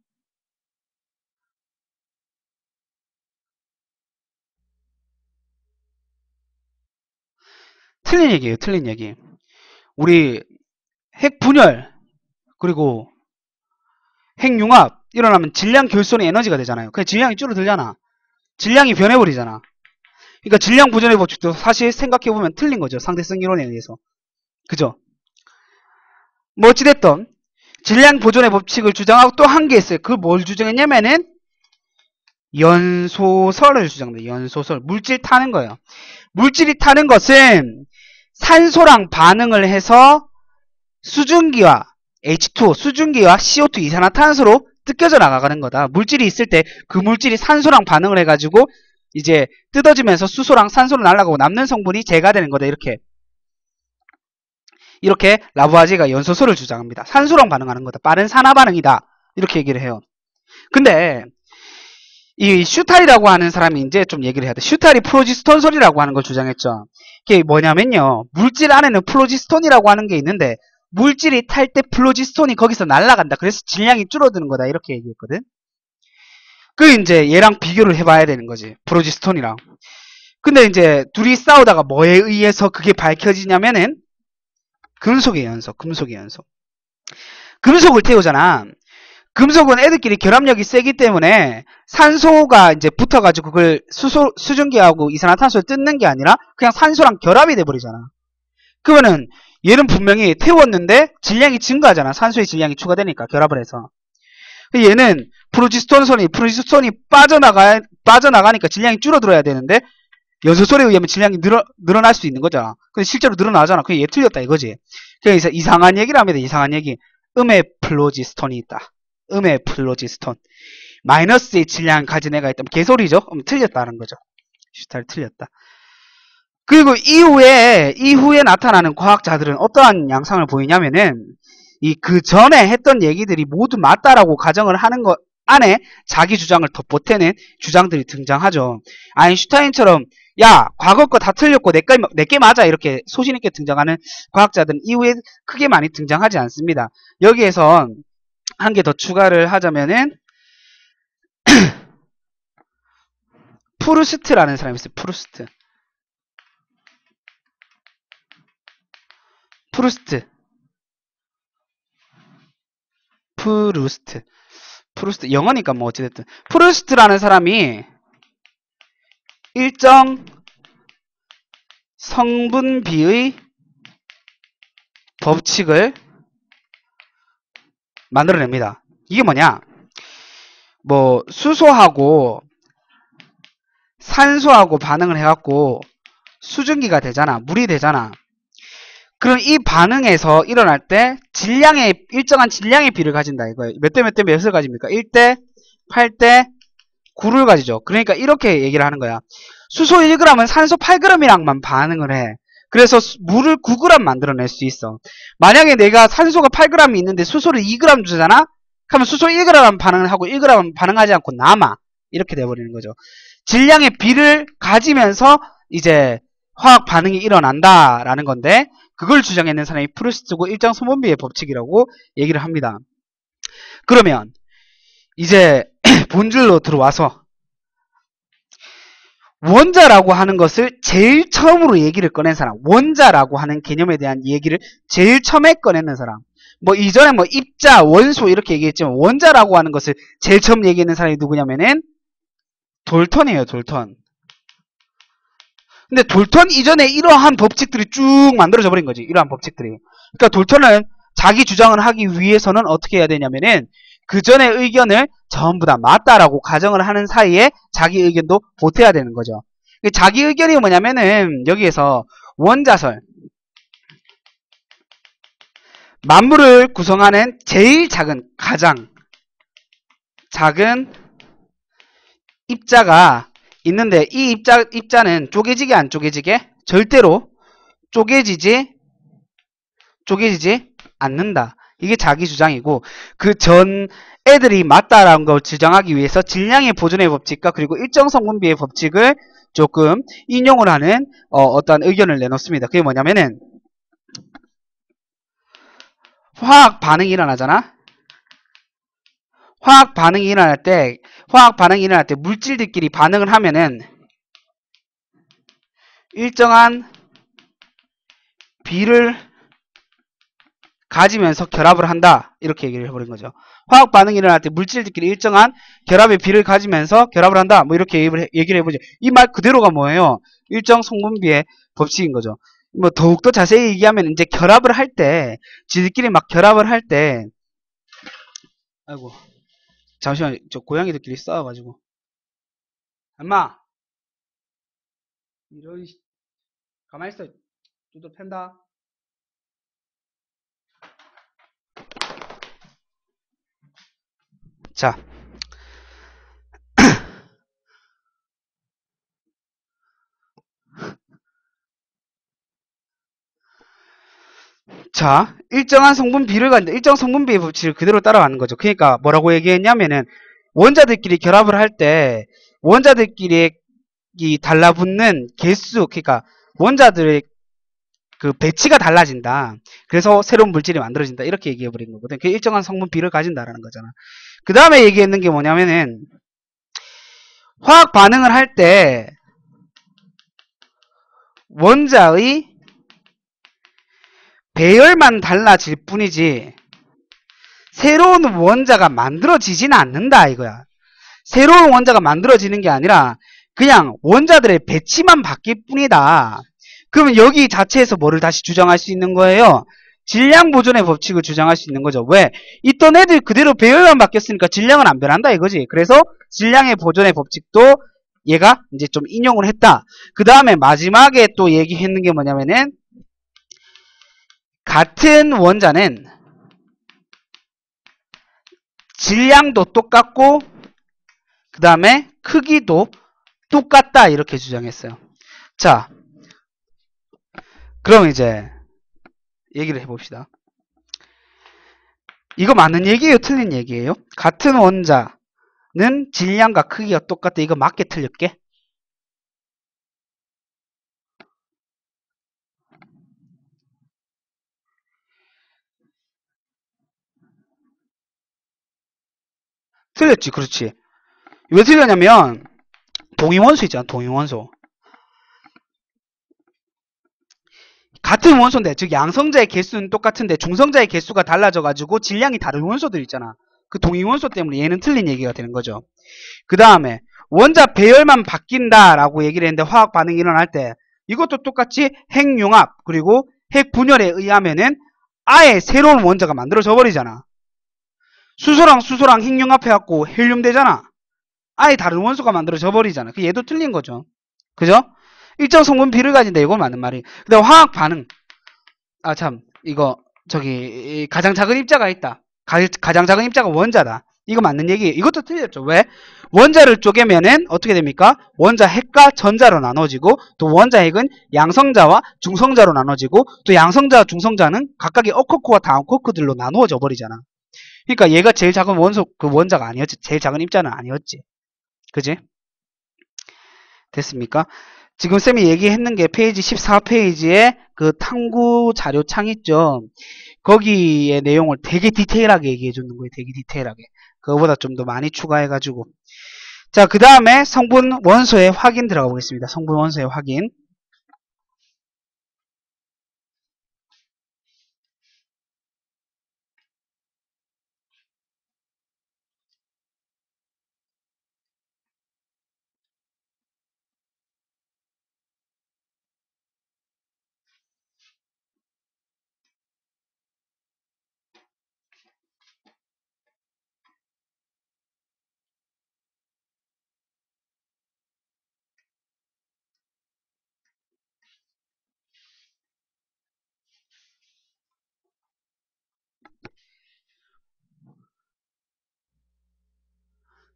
틀린 얘기예요. 틀린 얘기. 우리 핵 분열 그리고 핵융합 일어나면 질량 결손이 에너지가 되잖아요. 그냥 질량이 줄어들잖아. 질량이 변해버리잖아. 그러니까 질량 보존의 법칙도 사실 생각해보면 틀린 거죠. 상대성 이론에 의해서. 그죠? 뭐 어찌됐든 질량 보존의 법칙을 주장하고 또 한 게 있어요. 그걸 뭘 주장했냐면은 연소설을 주장해요. 연소설. 물질 타는 거예요. 물질이 타는 것은 산소랑 반응을 해서 수증기와 H2O, 수증기와 CO2, 이산화탄소로 뜯겨져 나가는 거다. 물질이 있을 때 그 물질이 산소랑 반응을 해가지고 이제 뜯어지면서 수소랑 산소로 날아가고 남는 성분이 제가 되는 거다. 이렇게 라부아제가 연소설을 주장합니다. 산소랑 반응하는 거다. 빠른 산화 반응이다. 이렇게 얘기를 해요. 근데 이 슈탈이라고 하는 사람이 이제 좀 얘기를 해야 돼. 슈탈이 프로지스톤설이라고 하는 걸 주장했죠. 그게 뭐냐면요. 물질 안에는 플로지스톤이라고 하는 게 있는데 물질이 탈 때 플로지스톤이 거기서 날아간다. 그래서 질량이 줄어드는 거다. 이렇게 얘기했거든. 그 이제 얘랑 비교를 해봐야 되는 거지. 프로지스톤이랑. 근데 이제 둘이 싸우다가 뭐에 의해서 그게 밝혀지냐면은 금속의 연소. 금속을 태우잖아. 금속은 애들끼리 결합력이 세기 때문에 산소가 이제 붙어가지고 그걸 수증기하고 이산화탄소를 뜯는 게 아니라 그냥 산소랑 결합이 돼버리잖아. 그러면은 얘는 분명히 태웠는데 질량이 증가하잖아. 산소의 질량이 추가되니까 결합을 해서. 얘는 프로지스톤이 빠져나가니까 질량이 줄어들어야 되는데 연소설에 의하면 질량이 늘어날 수 있는 거잖아. 근데 실제로 늘어나잖아. 그게 얘 틀렸다 이거지. 그래서 이상한 얘기를 합니다. 이상한 얘기. 음의 플로지스톤이 있다. 음의 플로지스톤. 마이너스의 질량 가진 애가 있다면 개소리죠. 틀렸다는 거죠. 슈탈 틀렸다. 그리고 이후에 나타나는 과학자들은 어떠한 양상을 보이냐면은 그 전에 했던 얘기들이 모두 맞다라고 가정을 하는 것 안에 자기 주장을 더 보태는 주장들이 등장하죠. 아인슈타인처럼 야 과거 거 다 틀렸고 내게 맞아 이렇게 소신있게 등장하는 과학자들은 이후에 크게 많이 등장하지 않습니다. 여기에서 한 개 더 추가를 하자면은 프루스트라는 사람이 있어요. 프루스트 영어니까 뭐 어찌됐든 프루스트라는 사람이 일정 성분비의 법칙을 만들어냅니다. 이게 뭐냐? 뭐 수소하고 산소하고 반응을 해갖고 수증기가 되잖아. 물이 되잖아. 그럼 이 반응에서 일어날 때 일정한 질량의 비를 가진다 이거예요. 몇 대 몇을 가집니까? 1대 8대 9를 가지죠. 그러니까 이렇게 얘기를 하는 거야. 수소 1g은 산소 8g이랑만 반응을 해. 그래서 물을 9g 만들어낼 수 있어. 만약에 내가 산소가 8g이 있는데 수소를 2g 주잖아? 그러면 수소 1g 반응을 하고 1g 반응하지 않고 남아. 이렇게 돼버리는 거죠. 질량의 비를 가지면서 이제 화학 반응이 일어난다라는 건데 그걸 주장했는 사람이 프루스트고 일정 성분비의 법칙이라고 얘기를 합니다. 그러면 이제 본질로 들어와서 원자라고 하는 것을 제일 처음으로 얘기를 꺼낸 사람, 원자라고 하는 개념에 대한 얘기를 제일 처음에 꺼내는 사람. 뭐 이전에 뭐 입자, 원소 이렇게 얘기했지만 원자라고 하는 것을 제일 처음 얘기했는 사람이 누구냐면은 돌턴이에요. 돌턴. 근데 돌턴 이전에 이러한 법칙들이 쭉 만들어져 버린 거지. 이러한 법칙들이. 그러니까 돌턴은 자기 주장을 하기 위해서는 어떻게 해야 되냐면은 그 전의 의견을 전부 다 맞다라고 가정을 하는 사이에 자기 의견도 보태야 되는 거죠. 자기 의견이 뭐냐면은 여기에서 원자설, 만물을 구성하는 제일 작은, 가장 작은 입자가 있는데 이 입자는 쪼개지게 안 쪼개지게? 절대로 쪼개지지 않는다. 이게 자기 주장이고 그 전 애들이 맞다라는 걸 주장하기 위해서 질량의 보존의 법칙과 그리고 일정 성분비의 법칙을 조금 인용을 하는 어떤 의견을 내놓습니다. 그게 뭐냐면은 화학 반응이 일어나잖아. 화학 반응이 일어날 때 물질들끼리 반응을 하면은 일정한 비를 가지면서 결합을 한다. 이렇게 얘기를 해버린 거죠. 화학 반응이 일어날 때 물질들끼리 일정한 결합의 비를 가지면서 결합을 한다. 뭐 이렇게 얘기를 해보죠. 이 말 그대로가 뭐예요? 일정 성분비의 법칙인 거죠. 뭐 더욱더 자세히 얘기하면 이제 결합을 할 때, 지들끼리 막 결합을 할 때, 아이고 잠시만 저 고양이들끼리 싸워가지고. 엄마 이런 가만히 있어. 두들 팬다. 자, 일정한 성분비를 가는데 일정 성분비의 법칙을 그대로 따라가는 거죠. 그러니까 뭐라고 얘기했냐면은 원자들끼리 결합을 할 때 원자들끼리 이 달라붙는 개수, 그러니까 원자들의 그 배치가 달라진다. 그래서 새로운 물질이 만들어진다. 이렇게 얘기해 버린 거거든. 그 일정한 성분비를 가진다라는 거잖아. 그 다음에 얘기했는 게 뭐냐면은 화학 반응을 할 때 원자의 배열만 달라질 뿐이지 새로운 원자가 만들어지지는 않는다 이거야. 새로운 원자가 만들어지는 게 아니라 그냥 원자들의 배치만 바뀔 뿐이다. 그러면 여기 자체에서 뭐를 다시 주장할 수 있는 거예요? 질량 보존의 법칙을 주장할 수 있는 거죠. 왜? 있던 애들 그대로 배열만 바뀌었으니까 질량은 안 변한다 이거지. 그래서 질량의 보존의 법칙도 얘가 이제 좀 인용을 했다. 그 다음에 마지막에 또 얘기했는 게 뭐냐면은 같은 원자는 질량도 똑같고 그 다음에 크기도 똑같다 이렇게 주장했어요. 자, 그럼 이제 얘기를 해봅시다. 이거 맞는 얘기예요? 틀린 얘기예요? 같은 원자는 질량과 크기가 똑같다. 이거 맞게 틀렸게? 틀렸지. 그렇지. 왜 틀렸냐면 동위원소 있잖아. 동위원소. 같은 원소인데 즉 양성자의 개수는 똑같은데 중성자의 개수가 달라져가지고 질량이 다른 원소들 있잖아. 그 동위원소 때문에 얘는 틀린 얘기가 되는 거죠. 그 다음에 원자 배열만 바뀐다라고 얘기를 했는데 화학 반응이 일어날 때 이것도 똑같이 핵융합 그리고 핵분열에 의하면은 아예 새로운 원자가 만들어져 버리잖아. 수소랑 핵융합해갖고 헬륨 되잖아. 아예 다른 원소가 만들어져 버리잖아. 그 얘도 틀린 거죠. 그죠? 일정 성분비를 가진다. 이건 맞는 말이. 근데 화학 반응. 아 참 이거 저기 가장 작은 입자가 있다. 가장 작은 입자가 원자다. 이거 맞는 얘기예요. 이것도 틀렸죠. 왜? 원자를 쪼개면은 어떻게 됩니까? 원자 핵과 전자로 나눠지고 또 원자 핵은 양성자와 중성자로 나눠지고 또 양성자와 중성자는 각각의 어코크와 다운코크들로 나누어져 버리잖아. 그러니까 얘가 제일 작은 원소 그 원자가 아니었지. 제일 작은 입자는 아니었지. 그지? 됐습니까? 지금 쌤이 얘기했는 게 페이지 14페이지에 그 탐구 자료 창 있죠. 거기에 내용을 되게 디테일하게 얘기해 주는 거예요. 되게 디테일하게. 그거보다 좀 더 많이 추가해가지고. 자, 그 다음에 성분 원소의 확인 들어가 보겠습니다. 성분 원소의 확인.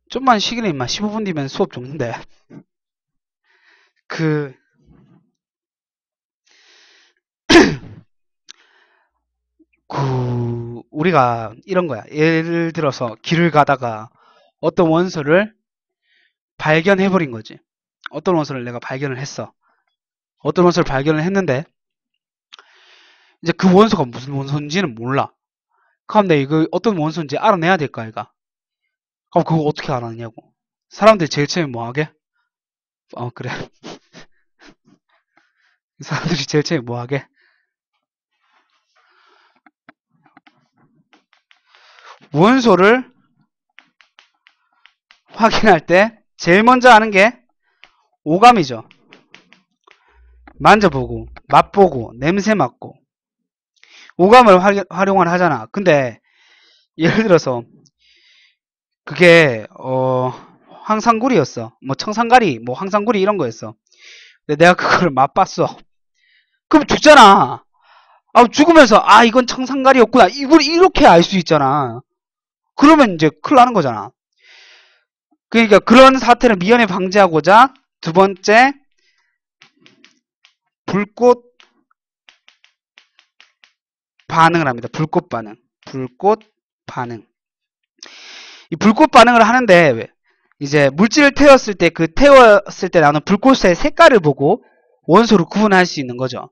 좀만 쉬기는 임마. 15분 뒤면 수업 종인데. 그 우리가 이런 거야. 예를 들어서 길을 가다가 어떤 원소를 발견해버린 거지. 어떤 원소를 내가 발견을 했어. 어떤 원소를 발견을 했는데, 이제 그 원소가 무슨 원소인지는 몰라. 그럼 내가 이거 어떤 원소인지 알아내야 될 거 아이가? 그럼 그거 어떻게 알아내냐고. 사람들이 제일 처음에 뭐 하게? 그래. 사람들이 제일 처음에 뭐 하게? 원소를 확인할 때 제일 먼저 하는 게 오감이죠. 만져보고, 맛보고, 냄새 맡고. 오감을 활용을 하잖아. 근데 예를 들어서 그게 황상구리였어. 뭐 청산가리, 뭐 황상구리 이런 거였어. 근데 내가 그걸 맛봤어. 그럼 죽잖아. 죽으면서 이건 청산가리였구나. 이걸 이렇게 알 수 있잖아. 그러면 이제 큰일 나는 거잖아. 그러니까 그런 사태를 미연에 방지하고자 두 번째 불꽃 반응을 합니다. 불꽃 반응. 불꽃 반응. 이 불꽃 반응을 하는데 이제 물질을 태웠을 때 그 태웠을 때 나오는 불꽃의 색깔을 보고 원소를 구분할 수 있는 거죠.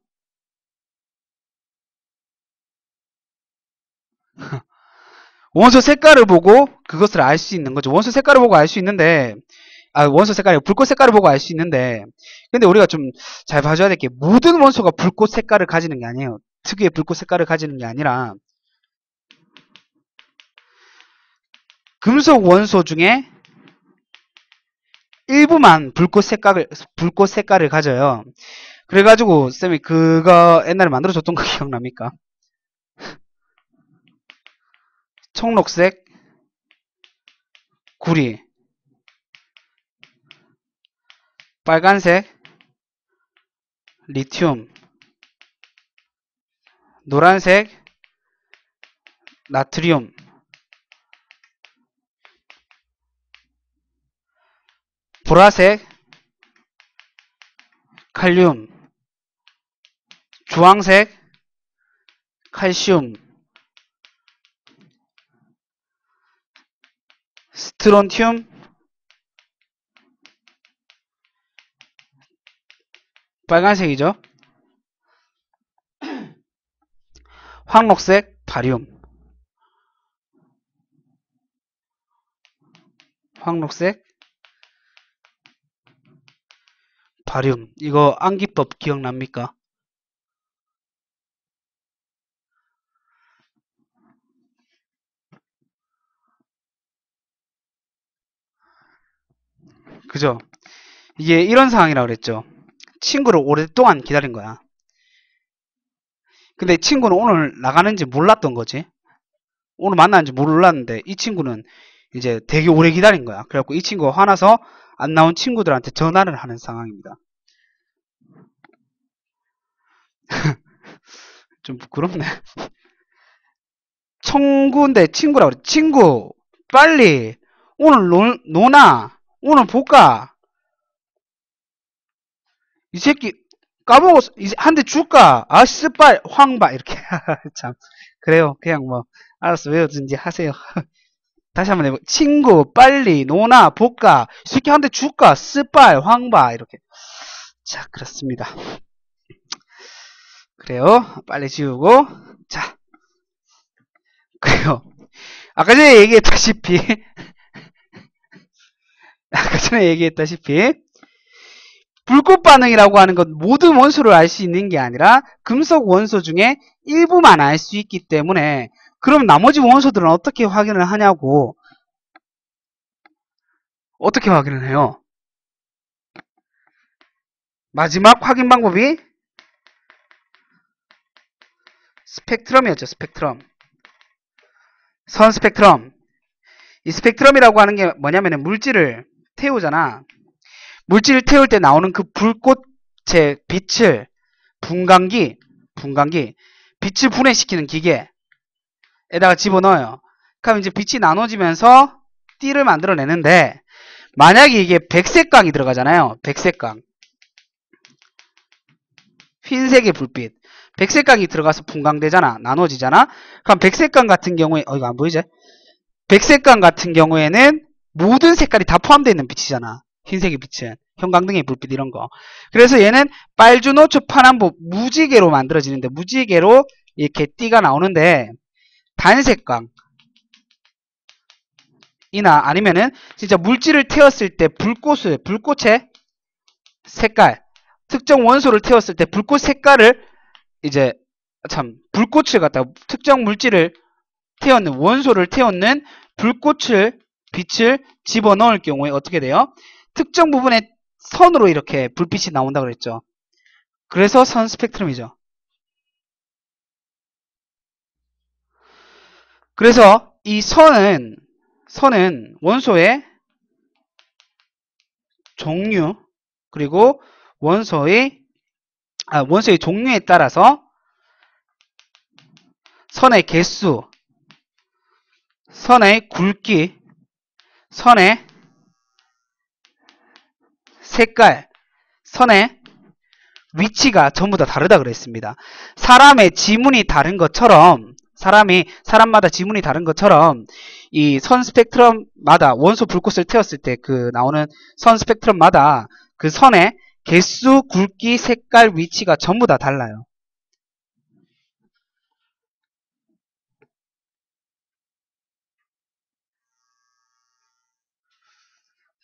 원소 색깔을 보고 그것을 알 수 있는 거죠. 원소 색깔을 보고 알 수 있는데 원소 색깔이 불꽃 색깔을 보고 알 수 있는데 근데 우리가 좀 잘 봐줘야 될 게 모든 원소가 불꽃 색깔을 가지는 게 아니에요. 특유의 불꽃 색깔을 가지는 게 아니라 금속 원소 중에 일부만 불꽃 색깔을 가져요. 그래가지고 쌤이 그거 옛날에 만들어줬던 거 기억납니까? 청록색 구리, 빨간색 리튬, 노란색 나트륨, 보라색 칼륨, 주황색 칼슘, 스트론튬, 빨간색이죠. 황록색 바륨, 황록색 바륨. 이거 암기법 기억납니까? 그죠? 이게 이런 상황이라고 그랬죠. 친구를 오랫동안 기다린 거야. 근데 친구는 오늘 나가는지 몰랐던 거지. 오늘 만나는지 몰랐는데 이 친구는 이제 되게 오래 기다린 거야. 그래갖고 이 친구가 화나서 안 나온 친구들한테 전화를 하는 상황입니다. 좀 부끄럽네. 청구인데 친구라고 그래. 친구 빨리 오늘 노나 오늘 볼까? 이 새끼 까먹었어. 이제 한 대 줄까? 스빨 황바 이렇게 참 그래요. 그냥 뭐 알았어 외워든지 하세요. 다시 한번 해보. 친구 빨리 노나 볼까? 이 새끼 한 대 줄까? 스빨 황바 이렇게. 자 그렇습니다. 그래요. 빨리 지우고 자 그래요. 아까 전에 얘기했다시피 불꽃 반응이라고 하는 건 모든 원소를 알 수 있는 게 아니라 금속 원소 중에 일부만 알 수 있기 때문에 그럼 나머지 원소들은 어떻게 확인을 하냐고. 어떻게 확인을 해요? 마지막 확인 방법이 스펙트럼이었죠. 스펙트럼. 선 스펙트럼. 이 스펙트럼이라고 하는 게 뭐냐면은 물질을 태우잖아. 물질을 태울 때 나오는 그 불꽃의 빛을 분광기, 빛을 분해시키는 기계에다가 집어넣어요. 그럼 이제 빛이 나눠지면서 띠를 만들어내는데 만약에 이게 백색광이 들어가잖아요. 백색광. 흰색의 불빛. 백색강이 들어가서 분광되잖아. 나눠지잖아. 그럼 백색강 같은 경우에 이거 안 보이지? 백색강 같은 경우에는 모든 색깔이 다 포함되어 있는 빛이잖아. 흰색의 빛은 형광등의 불빛 이런 거. 그래서 얘는 빨주노초 파남보 무지개로 만들어지는데 무지개로 이렇게 띠가 나오는데 단색강 이나 아니면은 진짜 물질을 태웠을 때 불꽃의 색깔 특정 원소를 태웠을 때 불꽃 색깔을 이제 불꽃을 갖다가 특정 물질을 태웠는 원소를 태웠는 불꽃을 빛을 집어넣을 경우에 어떻게 돼요? 특정 부분에 선으로 이렇게 불빛이 나온다 그랬죠. 그래서 선 스펙트럼이죠. 그래서 이 선은 원소의 종류 그리고 원소의 종류에 따라서 선의 개수, 선의 굵기, 선의 색깔, 선의 위치가 전부 다 다르다 그랬습니다. 사람의 지문이 다른 것처럼 사람마다 지문이 다른 것처럼 이 선 스펙트럼마다 원소 불꽃을 태웠을 때 그 나오는 선 스펙트럼마다 그 선의 개수, 굵기, 색깔, 위치가 전부 다 달라요.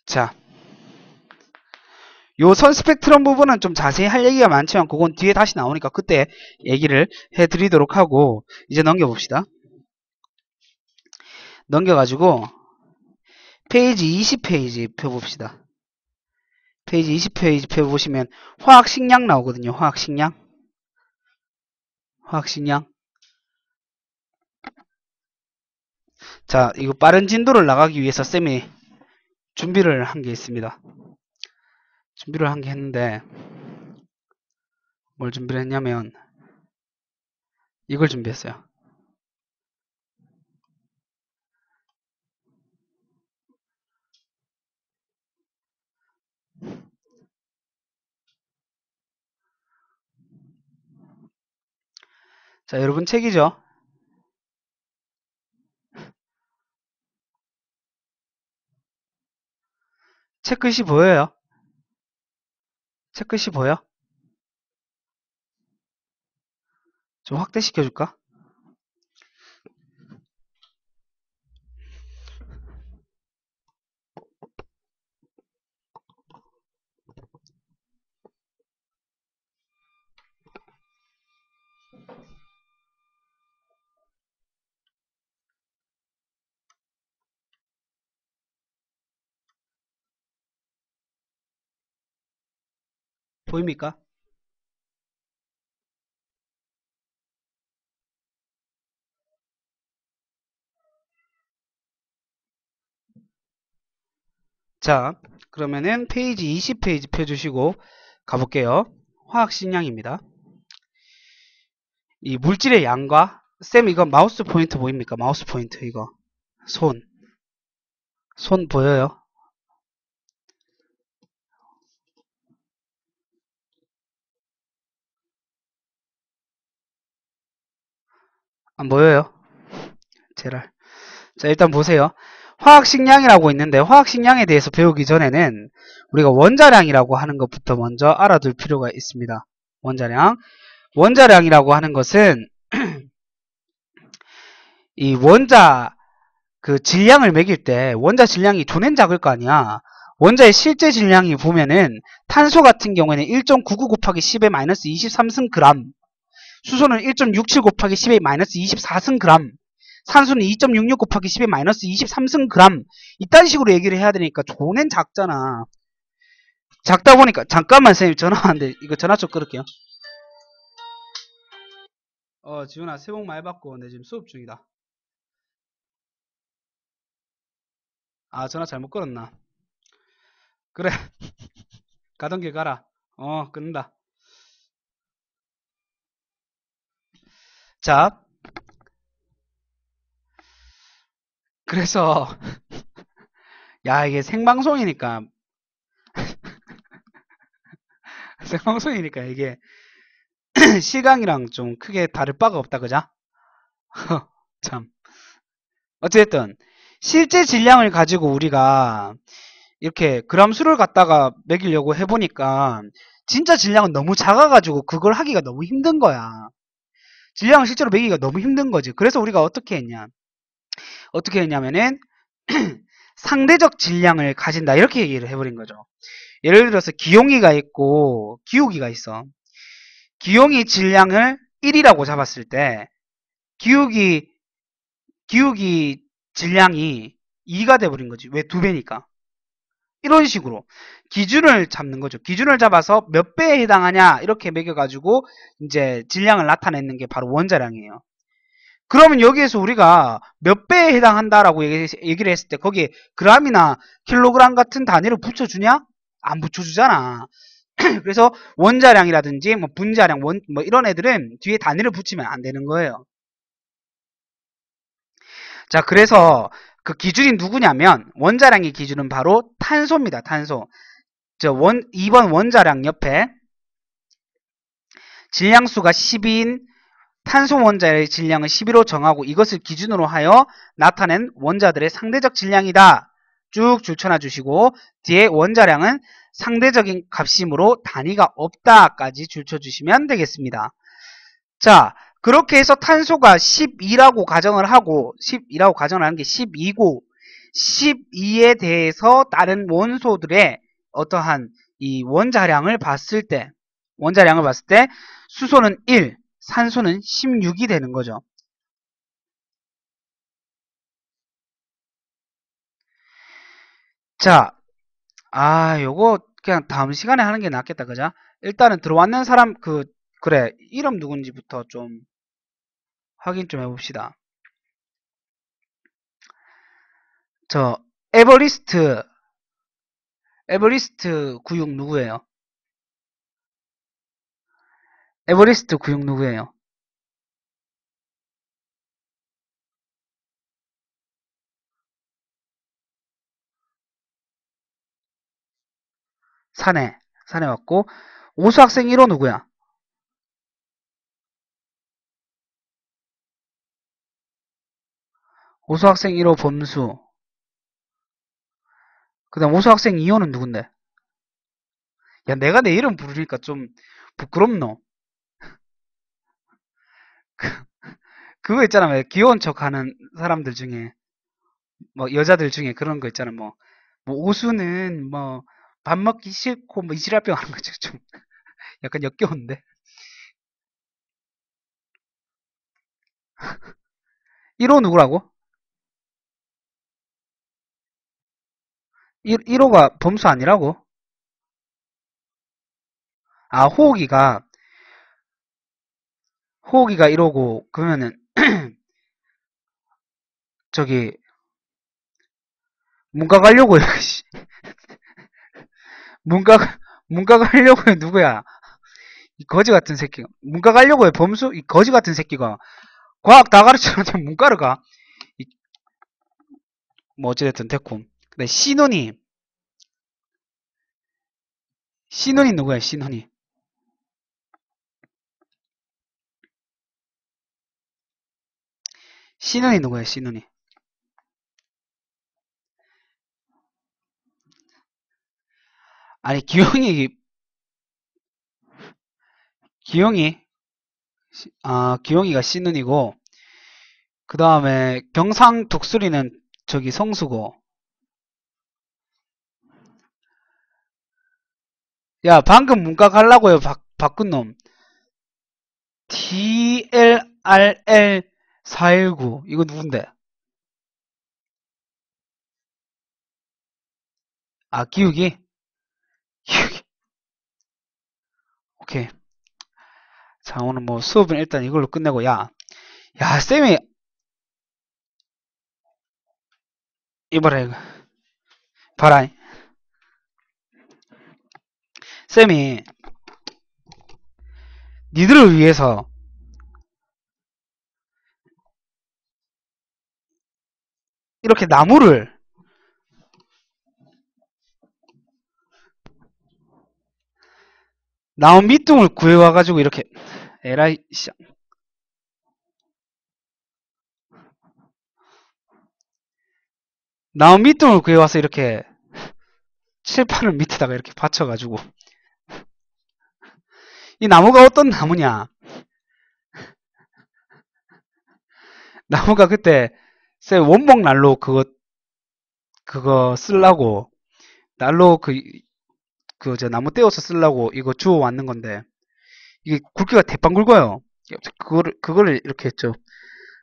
자, 요 선 스펙트럼 부분은 좀 자세히 할 얘기가 많지만 그건 뒤에 다시 나오니까 그때 얘기를 해드리도록 하고 이제 넘겨봅시다. 넘겨가지고 페이지 20페이지 펴봅시다. 페이지 20페이지 펴보시면 화학식량 나오거든요. 화학식량. 자, 이거 빠른 진도를 나가기 위해서 쌤이 준비를 한 게 있습니다. 준비를 한 게 했는데 뭘 준비를 했냐면 이걸 준비했어요. 자, 여러분 책이죠? 책글씨 보여요? 책글씨 보여? 좀 확대시켜줄까? 보입니까? 자, 그러면은 페이지 20페이지 펴주시고 가볼게요. 화학식량입니다. 이 물질의 양과 쌤 이거 마우스 포인트 보입니까? 마우스 포인트 이거 손 보여요? 안 보여요? 제랄. 자, 일단 보세요. 화학식량이라고 있는데 화학식량에 대해서 배우기 전에는 우리가 원자량이라고 하는 것부터 먼저 알아둘 필요가 있습니다. 원자량이라고 하는 것은 이 원자 그 질량을 매길 때 원자 질량이 존엔 작을 거 아니야. 원자의 실제 질량이 보면은 탄소 같은 경우에는 1.99 곱하기 10의 마이너스 23승 그람, 수소는 1.67 곱하기 10의 마이너스 24승 그람, 산소는 2.66 곱하기 10의 마이너스 23승 그람. 이딴 식으로 얘기를 해야 되니까 존엔 작잖아. 작다 보니까 잠깐만 선생님 전화 왔는데 이거 전화 좀 끊을게요. 지훈아 새해 복 많이 받고 내 지금 수업 중이다. 아 전화 잘못 걸었나? 그래 가던 길 가라. 끊는다. 자 그래서 야 이게 생방송이니까 이게 실강이랑 좀 크게 다를 바가 없다, 그자? 참. 어쨌든, 실제 질량을 가지고 우리가 이렇게 그람 수를 갖다가 매기려고 해보니까 진짜 질량은 너무 작아가지고 그걸 하기가 너무 힘든 거야. 질량을 실제로 매기기가 너무 힘든 거지. 그래서 우리가 어떻게 했냐? 어떻게 했냐면은 상대적 질량을 가진다 이렇게 얘기를 해버린 거죠. 예를 들어서 기용이가 있고 기울기가 있어. 기용이 질량을 1이라고 잡았을 때 기울기 질량이 2가 돼버린 거지. 왜? 2배니까. 이런 식으로 기준을 잡는 거죠. 기준을 잡아서 몇 배에 해당하냐 이렇게 매겨가지고 이제 질량을 나타내는 게 바로 원자량이에요. 그러면 여기에서 우리가 몇 배에 해당한다라고 얘기를 했을 때 거기에 그람이나 킬로그램 같은 단위를 붙여주냐? 안 붙여주잖아. 그래서 원자량이라든지 뭐 분자량, 뭐 이런 애들은 뒤에 단위를 붙이면 안 되는 거예요. 자, 그래서 그 기준이 누구냐면 원자량의 기준은 바로 탄소입니다. 탄소. 2번 원자량 옆에 질량수가 12인 탄소 원자의 질량을 11로 정하고 이것을 기준으로 하여 나타낸 원자들의 상대적 질량이다. 쭉 줄쳐놔 주시고 뒤에 원자량은 상대적인 값이므로 단위가 없다까지 줄쳐주시면 되겠습니다. 자, 그렇게 해서 탄소가 12라고 가정을 하고 12라고 가정을 하는 게 12고 12에 대해서 다른 원소들의 어떠한 이 원자량을 봤을 때 수소는 1, 산소는 16이 되는 거죠. 자, 요거 그냥 다음 시간에 하는 게 낫겠다, 그죠? 일단은 들어왔는 사람 그래, 이름 누군지부터 좀 확인 좀 해봅시다. 저 에버리스트 96 누구예요? 에버리스트 96 누구예요? 산에 왔고 오수학생 1호 누구야? 오수학생 1호 범수. 그 다음 오수학생 2호는 누군데? 야, 내가 내 이름 부르니까 좀 부끄럽노? 그거 있잖아, 왜 귀여운 척 하는 사람들 중에, 뭐, 여자들 중에 그런 거 있잖아, 뭐 오수는, 뭐, 밥 먹기 싫고, 뭐, 이지랄병 하는 거지, 좀. 약간 역겨운데? 1호 누구라고? 1호가 범수 아니라고? 아, 호옥이가 1호고, 그러면은, 저기, 문과 가려고 해, 씨. 문과, 문과 가려고 해, 누구야? 이 거지 같은 새끼가. 문과 가려고 해, 범수? 이 거지 같은 새끼가. 과학 다 가르치는데 문과를 가? 뭐, 어찌됐든 됐고. 근데 신혼이 누구야, 신혼이? 신혼이 누구야, 신혼이? 아니, 기용이, 기용이가 신혼이고, 그 다음에 경상 독수리는 저기 성수고. 야, 방금 문과 가려고 요 바꾼 놈. TLRL 419. 이거 누군데? 아, 기욱이? 기욱이. 오케이. 자, 오늘 뭐 수업은 일단 이걸로 끝내고, 야, 쌤이, 이봐라, 이거. 봐라. 쌤이, 니들을 위해서, 이렇게 나무 밑둥을 구해와가지고, 이렇게, 에라이, 씨. 나무 밑둥을 구해와서 이렇게 칠판을 밑에다가 이렇게 받쳐가지고. 이 나무가 어떤 나무냐? 나무가 그때, 쌤 원목 난로 그거 쓰려고, 난로 저 나무 떼어서 쓰려고 이거 주워 왔는 건데, 이게 굵기가 대빵 굵어요. 그거를 이렇게 했죠.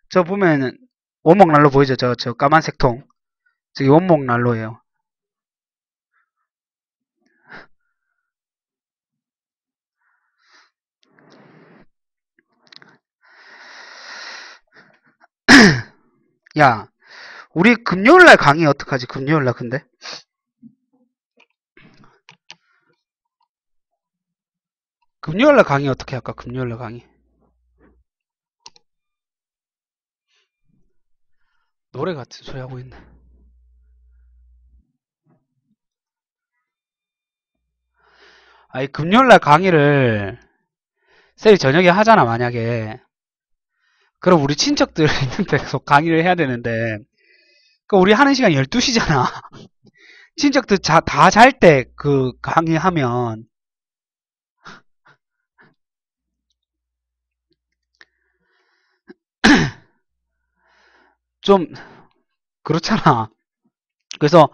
저 보면은, 원목 난로 보이죠? 저 까만색 통. 저기 원목 난로예요. 야, 우리 금요일날 강의 어떡하지? 금요일날 근데? 금요일날 강의 어떻게 할까? 금요일날 강의. 노래 같은 소리 하고 있네. 아니, 금요일날 강의를 쌤이 저녁에 하잖아, 만약에. 그럼 우리 친척들 있는 데서 강의를 해야 되는데, 그 우리 하는 시간 12시잖아. 친척들 다 잘 때 그 강의하면, 좀, 그렇잖아. 그래서,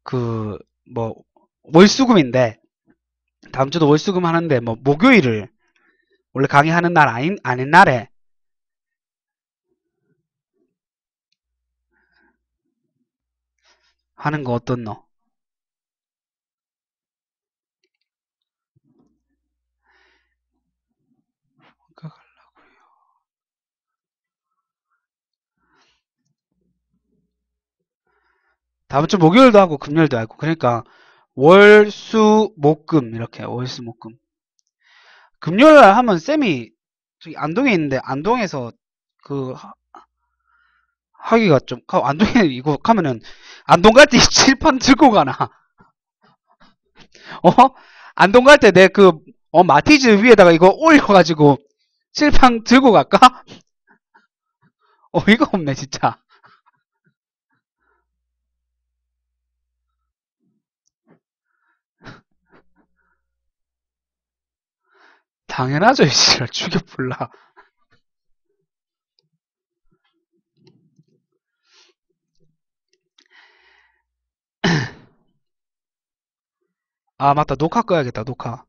그, 뭐, 월수금인데, 다음 주도 월수금 하는데, 뭐, 목요일을, 원래 강의하는 날 아닌 날에, 하는 거 어떻노? 다음 주 목요일도 하고, 금요일도 하고, 그러니까, 월, 수, 목, 금, 이렇게, 월, 수, 목, 금. 금요일 날 하면 쌤이, 저기 안동에 있는데, 안동에서 그, 하기가 좀, 안동에 이거 가면은, 안동 갈 때 칠판 들고 가나? 어? 안동 갈 때 내 마티즈 위에다가 이거 올려가지고, 칠판 들고 갈까? 어이가 없네, 진짜. 당연하죠, 이 씨를 죽여볼라. 아, 맞다. 녹화 꺼야겠다, 녹화.